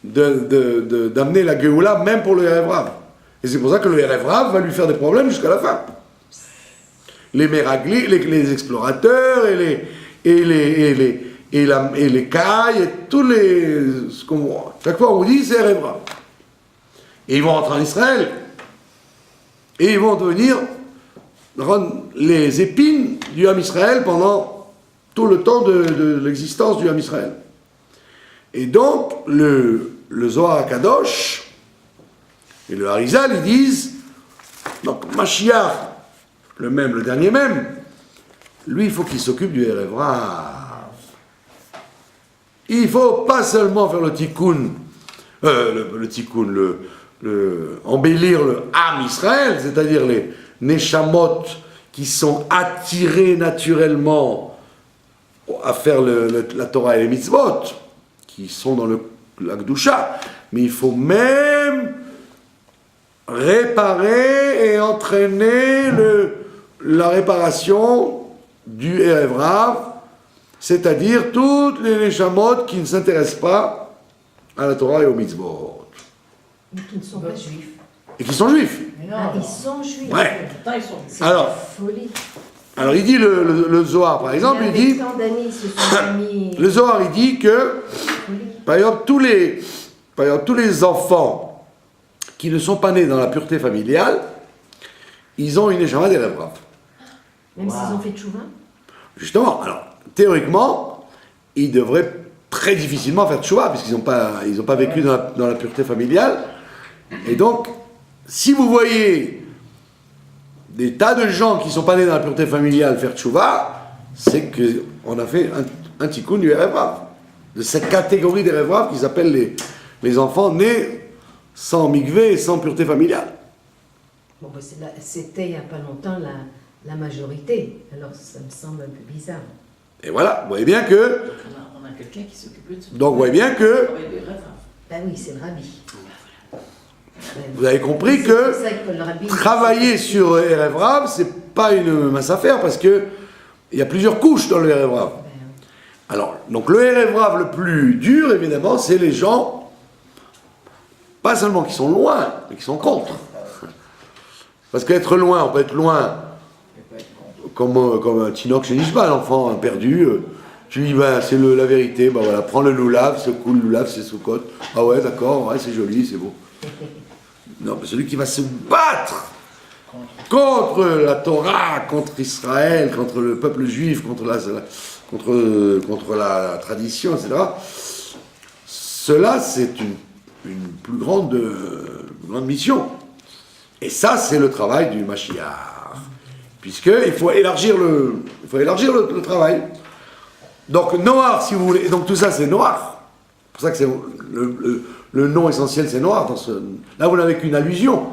d'amener la Géoula même pour le Erev-Rav. Et c'est pour ça que le Erev-Rav va lui faire des problèmes jusqu'à la fin. Les Meragli, les explorateurs et les cailles, et tous les... chaque fois on vous dit c'est Erev-Rav. Et ils vont rentrer en Israël. Et ils vont devenir les épines du Ham Israël pendant tout le temps de l'existence du Ham Israël. Et donc, le Zohar HaKadosh et le Harizal, ils disent, donc Mashiach, le dernier même, lui, il faut qu'il s'occupe du Erev Rav. Il ne faut pas seulement faire le tikkun, embellir le Ham Israël, c'est-à-dire les Neshamot qui sont attirés naturellement à faire la Torah et les mitzvot, qui sont dans la Gdusha, mais il faut même réparer et entraîner la réparation du Erev Rav, c'est-à-dire toutes les Neshamot qui ne s'intéressent pas à la Torah et aux mitzvot. Mais qui ne sont pas juifs. Et qui sont juifs. Mais non, Ils sont juifs. Ouais. Pourtant, ils sont... C'est Alors, une folie. Alors il dit, le Zohar par exemple, il dit, Tant d'années, ils se sont mis... le Zohar il dit que, par exemple, tous les enfants qui ne sont pas nés dans la pureté familiale, ils ont une neshama d'Erev Rav. Même s'ils ont fait tchouva. Justement, alors, théoriquement, ils devraient très difficilement faire tchouva, puisqu'ils n'ont pas vécu dans la pureté familiale. Et donc, si vous voyez des tas de gens qui ne sont pas nés dans la pureté familiale faire tchouva, c'est qu'on a fait un tikkun du Erev Rav, de cette catégorie d'Erev Rav qui s'appelle les enfants nés sans mikvé et sans pureté familiale. Bon, bah, c'était il n'y a pas longtemps la majorité, alors ça me semble un peu bizarre. Et voilà, vous voyez bien que... On a quelqu'un qui s'occupe de ça. Donc vous voyez bien que... Ben oui, c'est le rabbi. Vous avez compris C'est que pour ça que le rabbi... travailler sur Erev Rav, c'est pas une mince affaire, parce que Il y a plusieurs couches dans le Erev Rav. Ben, Alors, donc le Erev Rav le plus dur, évidemment, c'est les gens, pas seulement qui sont loin, mais qui sont contre. Parce qu'être loin, on peut être loin comme un Tinoch chez Nishba, l'enfant perdu. Tu y vas, c'est la vérité, bah voilà, prends le loulav, c'est cool, le loulav, c'est Sukkot. Ah ouais, d'accord, ouais, c'est joli, c'est beau. Non, mais celui qui va se battre contre la Torah, contre Israël, contre le peuple juif, contre la tradition, etc. Cela, c'est une plus grande mission. Et ça, c'est le travail du Mashiach. Puisqu'il faut élargir le travail. Donc, Noir, si vous voulez. Donc, tout ça, c'est Noir. C'est pour ça que c'est le nom essentiel, c'est Noir. Là, vous n'avez qu'une allusion.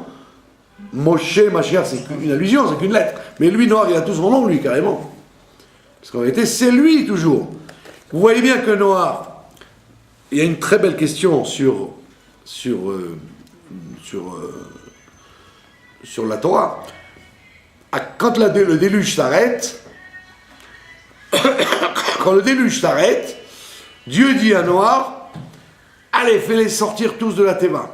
Moshe, Mashiach, c'est qu'une allusion, c'est qu'une lettre. Mais lui, Noir, il a tout son nom, lui, carrément. Parce qu'en réalité, c'est lui, toujours. Vous voyez bien que Noir, il y a une très belle question sur la Torah. Quand le déluge s'arrête, quand le déluge s'arrête, Dieu dit à Noir, allez, fais-les sortir tous de la Théma.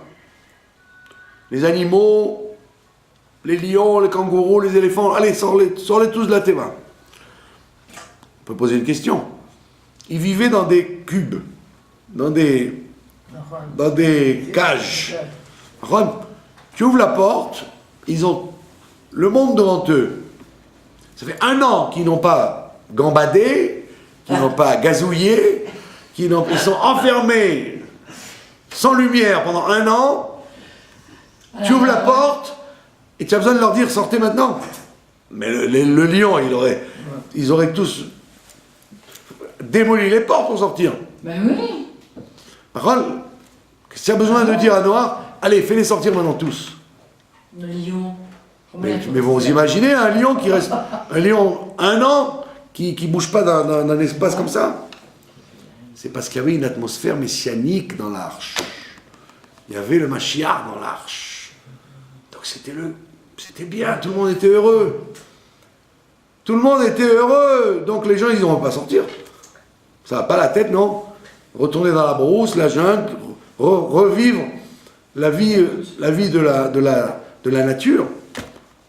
Les animaux, les lions, les kangourous, les éléphants, allez, sors-les tous de la Théma. On peut poser une question. Ils vivaient dans des cubes, dans des cages. Tu ouvres la porte, ils ont le monde devant eux. Ça fait 1 an qu'ils n'ont pas gambadé, qu'ils n'ont pas gazouillé, ils sont enfermés sans lumière pendant 1 an. Tu ouvres la porte et tu as besoin de leur dire sortez maintenant. Mais le lion, ils auraient tous démoli les portes pour sortir. Ben oui. Par contre, si tu as besoin de dire à Noir, allez, fais-les sortir maintenant tous. Le lion. Mais vous imaginez un lion qui reste, un lion 1 an, qui bouge pas d'un espace comme ça? C'est parce qu'il y avait une atmosphère messianique dans l'arche. Il y avait le Mashiach dans l'arche. Donc c'était bien, tout le monde était heureux. Tout le monde était heureux. Donc les gens, ils n'ont pas sortir. Ça va pas la tête, non? Retourner dans la brousse, la jungle, revivre la vie de la nature,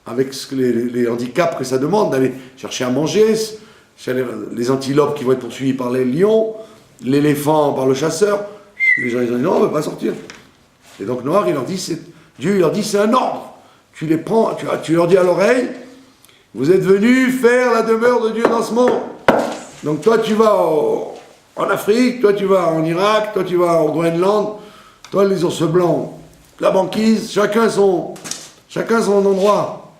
avec les handicaps que ça demande, d'aller chercher à manger, les antilopes qui vont être poursuivies par les lions, l'éléphant par le chasseur. Les gens, ils ont dit non, on ne veut pas sortir. Et donc Noir, Dieu leur dit c'est un ordre. Tu les prends, tu leur dis à l'oreille, vous êtes venus faire la demeure de Dieu dans ce monde. Donc toi tu vas en Afrique, toi tu vas en Irak, toi tu vas au Groenland, toi les ours blancs, la banquise, chacun son endroit.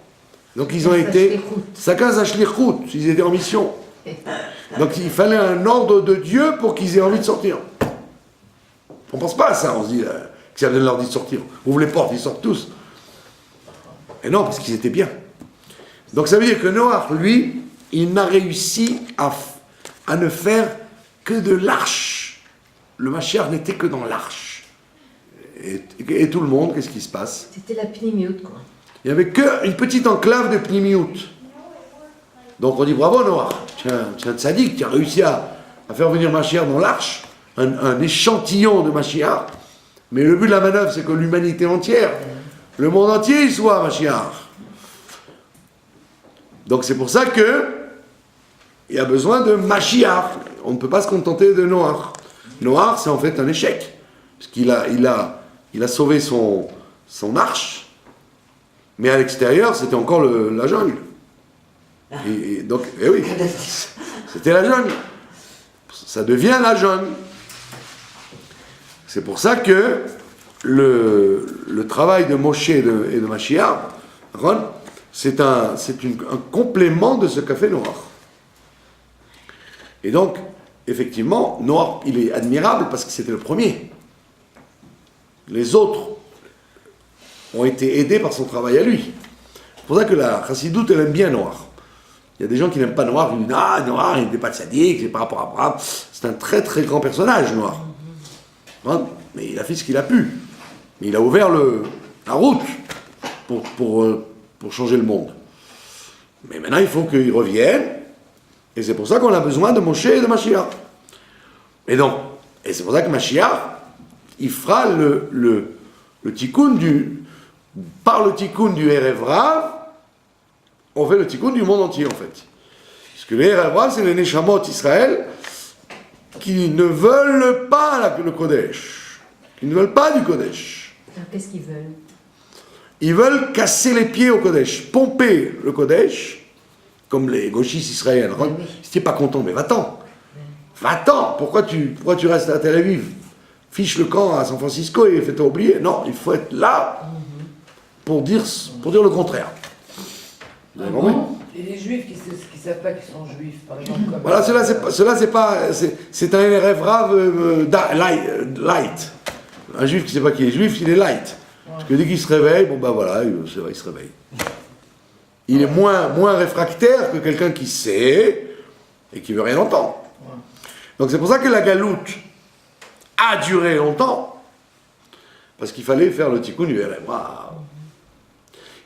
Donc ils ont été, chacun sa shlichut, ils étaient en mission. Donc il fallait un ordre de Dieu pour qu'ils aient envie de sortir. On pense pas à ça, on se dit que ça donne leur dit de sortir. Ouvre les portes, ils sortent tous. Et non, parce qu'ils étaient bien. Donc ça veut dire que Noach, lui, il n'a réussi à ne faire que de l'arche. Le Mashiach n'était que dans l'arche. Et tout le monde, qu'est-ce qui se passe? C'était la pnimiout, quoi. Il n'y avait qu'une petite enclave de pnimiout. Donc on dit bravo Noach, tu es un tzaddik, tu as réussi à faire venir Mashiach dans l'arche, un échantillon de Mashiach. Mais le but de la manœuvre, c'est que l'humanité entière, le monde entier, il soit Mashiach. Donc c'est pour ça que il y a besoin de Mashiach. On ne peut pas se contenter de Noach. Noach, c'est en fait un échec. Parce qu'il a sauvé son arche, mais à l'extérieur, c'était encore la jungle. Et donc, oui, c'était la jungle. Ça devient la jungle. C'est pour ça que le travail de Moshe et de Mashiach, c'est un complément de ce qu'a fait Noach. Et donc, effectivement, Noach, il est admirable parce que c'était le premier. Les autres ont été aidés par son travail à lui. C'est pour ça que la chassidoute, elle aime bien Noach. Il y a des gens qui n'aiment pas Noach, ils disent « Ah, Noach, il n'était pas tzaddik, c'est par rapport à Abraham. » C'est un très très grand personnage, Noach. Mais il a fait ce qu'il a pu. Mais il a ouvert la route pour changer le monde. Mais maintenant, il faut qu'il revienne Et c'est pour ça qu'on a besoin de Moshe et de Mashiach. Et donc, et c'est pour ça que Mashiach, il fera le tikkun par le tikkun du Erev Rav, on fait le tikkun du monde entier en fait. Parce que le Erev Rav, c'est les Neshamot Israël qui ne veulent pas le Kodesh. Ils ne veulent pas du Kodesh. Alors, qu'est-ce qu'ils veulent? Ils veulent casser les pieds au Kodesh, pomper le Kodesh, comme les gauchistes israéliens. Oui. Si tu n'es pas content, mais va-t'en. Va-t'en. Pourquoi tu restes à Tel Aviv? Fiche le camp à San Francisco et fais-toi oublier. Non, il faut être là pour dire le contraire. Vous avez compris? Et les juifs qui ne savent pas qu'ils sont juifs, par exemple. Comme Voilà, cela c'est pas. C'est un rêve rave light. Un juif qui ne sait pas qu'il est juif, il est light. Parce que dès qu'il se réveille, bon ben voilà, c'est vrai, il se réveille. Il est moins réfractaire que quelqu'un qui sait et qui veut rien entendre. Donc c'est pour ça que la galoute a duré longtemps, parce qu'il fallait faire le tikkun du Erev Rav.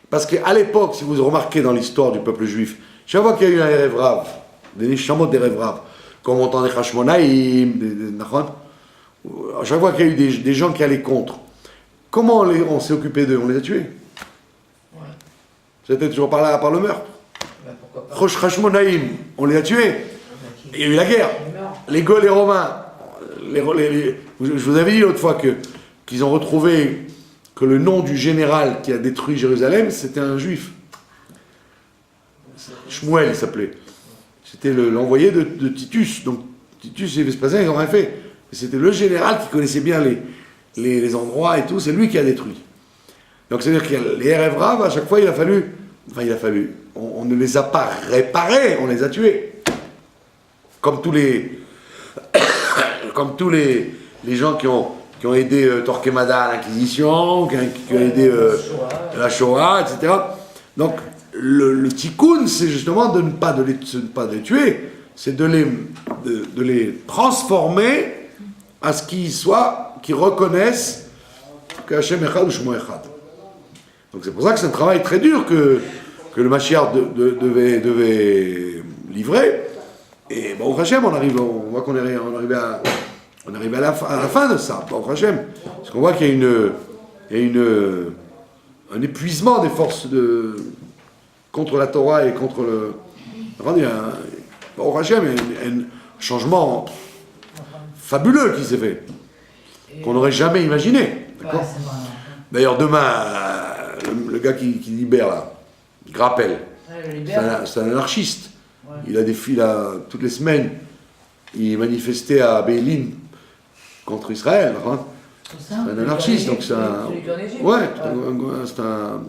Parce qu'à l'époque, si vous remarquez dans l'histoire du peuple juif, chaque fois qu'il y a eu un Erev Rav, des Neshamot d'Erev Rav, comme on entend des Hashmonaïm, à chaque fois qu'il y a eu des gens qui allaient contre, comment on s'est occupé d'eux? On les a tués. Ouais. C'était toujours par le meurtre. Ben, pourquoi pas. Rosh Hashmonaïm, on les a tués. Il y a eu la guerre. Les Gauls et les Romains. Je vous avais dit l'autre fois qu'ils ont retrouvé que le nom du général qui a détruit Jérusalem, c'était un juif. Shmuel, il s'appelait. C'était l'envoyé de Titus. Donc Titus et Vespasien, ils n'ont rien fait. Mais c'était le général qui connaissait bien les endroits et tout, c'est lui qui a détruit. Donc c'est-à-dire que les Erev Rav, à chaque fois, il a fallu, on ne les a pas réparés, on les a tués. Comme tous les gens qui ont aidé Torquemada à l'Inquisition, qui ont aidé la Shoah, etc. Donc le tikkun, c'est justement de ne pas les tuer, c'est de les transformer à ce qu'ils reconnaissent que Hachem Echad ou Shemo Echad. Donc c'est pour ça que c'est un travail très dur que le Mashiach devait livrer. Et bon, Hachem, on voit qu'on est arrivé à la fin de ça, bon Hachem. Parce qu'on voit qu'il y a un épuisement des forces contre la Torah et contre le... Il y a bon Hachem, il y a un changement fabuleux qui s'est fait, qu'on n'aurait jamais imaginé. D'accord. Ouais, c'est vrai. D'ailleurs, demain, le gars qui libère là, Grappel, c'est un anarchiste. Ouais. Il a des fils toutes les semaines. Il manifestait à Béline contre Israël. Hein. C'est ça. C'est un anarchiste, donc c'est un. Ouais, c'est un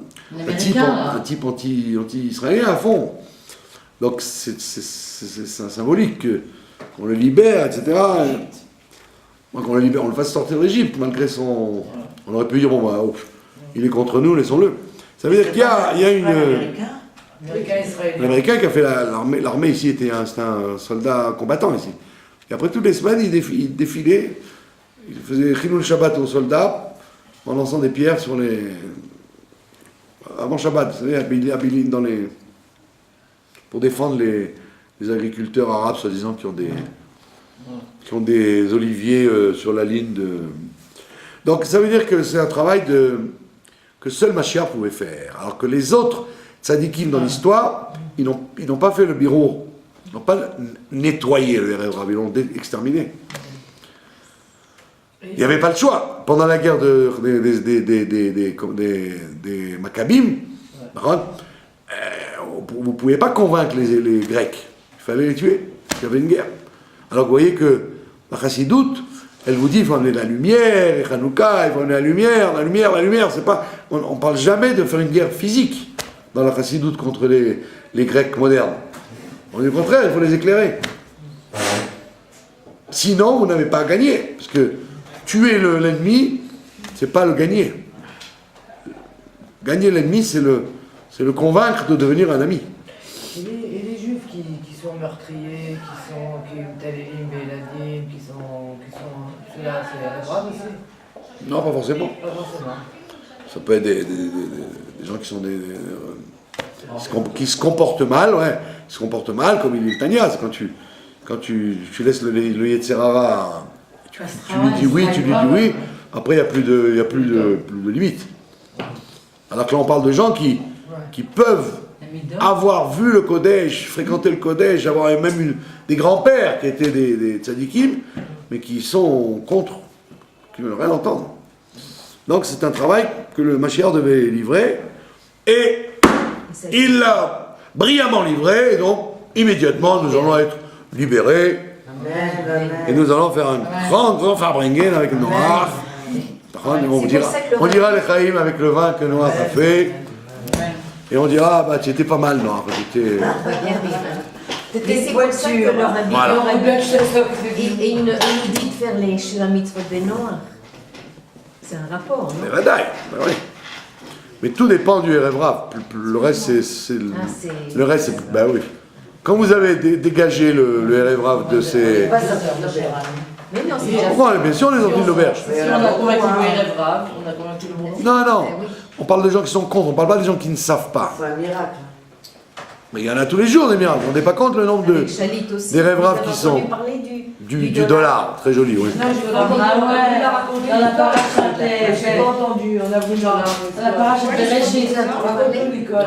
type anti-israélien à fond. Donc c'est symbolique qu'on le libère, etc. Moi, qu'on le libère, on le fasse sortir d'Égypte, malgré son. On aurait pu dire, bon, bah, il est contre nous, laissons-le. Ça veut dire qu'il y a une. L'Américain qui a fait l'armée ici, c'était un soldat combattant ici. Et après toutes les semaines, il défilait, il faisait Chilul Shabbat aux soldats en lançant des pierres sur les. Avant Shabbat, vous savez, à Béline, pour défendre les agriculteurs arabes, soi-disant, qui ont des oliviers sur la ligne de. Donc ça veut dire que c'est un travail que seul Mashiach pouvait faire. Alors que les autres tzadikim dans l'histoire, ils n'ont pas fait le bureau, ils n'ont pas nettoyé le Erev Rav, ils l'ont exterminé. Il n'y avait pas le choix. Pendant la guerre des Maccabim, vous ne pouviez pas convaincre les Grecs. Il fallait les tuer. Il y avait une guerre. Alors vous voyez que la chassidoute, elle vous dit il faut amener de la lumière, et Hanouka, il faut amener la lumière, c'est pas. On ne parle jamais de faire une guerre physique dans la chassidoute contre les Grecs modernes. Au contraire, il faut les éclairer. Sinon, vous n'avez pas à gagner. Parce que tuer l'ennemi, c'est pas le gagner. Gagner l'ennemi, c'est le convaincre de devenir un ami. Et les juifs qui sont meurtriers, qui ont Talélim, Béladim, qui sont ceux-là, c'est grave aussi? Non, pas forcément. Pas forcément. Ça peut être des gens qui sont qui se comportent mal, ouais, ils se comportent mal, comme il dit le Tanya, c'est quand tu laisses le Yetzerara, tu lui dis oui, tu lui dis oui, après il n'y a plus de limite. Alors que là on parle de gens qui peuvent avoir vu le Kodesh, fréquenter le Kodesh, avoir même des grands-pères qui étaient des tzadikim, mais qui sont contre, qui ne veulent rien entendre. Donc c'est un travail que le Mashiach devait livrer, et il l'a brillamment livré, et donc immédiatement nous allons être libérés, et nous allons faire un grand Farbringen avec Noach. On dira les Chaim avec le vin que Noach a fait, et on dira, bah tu étais pas mal Noach, Et c'est pour ça que leur avis, Voilà. et il nous dit de faire les Shir HaMitzvot de Noach. C'est un rapport, non? Mais Vadaï, bah oui. Mais tout dépend du Erev Rav. Le reste, c'est le reste, c'est, bah oui. Quand vous avez dégagé le Erev Rav de ces... Mais non, c'est déjà Pourquoi? Bien sûr, on est sortis de l'auberge. Si on a convaincu le rêve grave, on a convaincu le monde. Non. On parle de gens qui sont contre, on parle pas des gens qui ne savent pas. C'est un miracle. Mais il y en a tous les jours des miracles. On n'est pas compte le nombre avec Chalit aussi. des rêves raves Vous avez qui sont entendu parler du dollar. Très joli, oui. Non, je l'ai raconté. Dans la paracha J'ai pas entendu, on a voulu Dans la paracha de Bereshit. on a voulu l'école.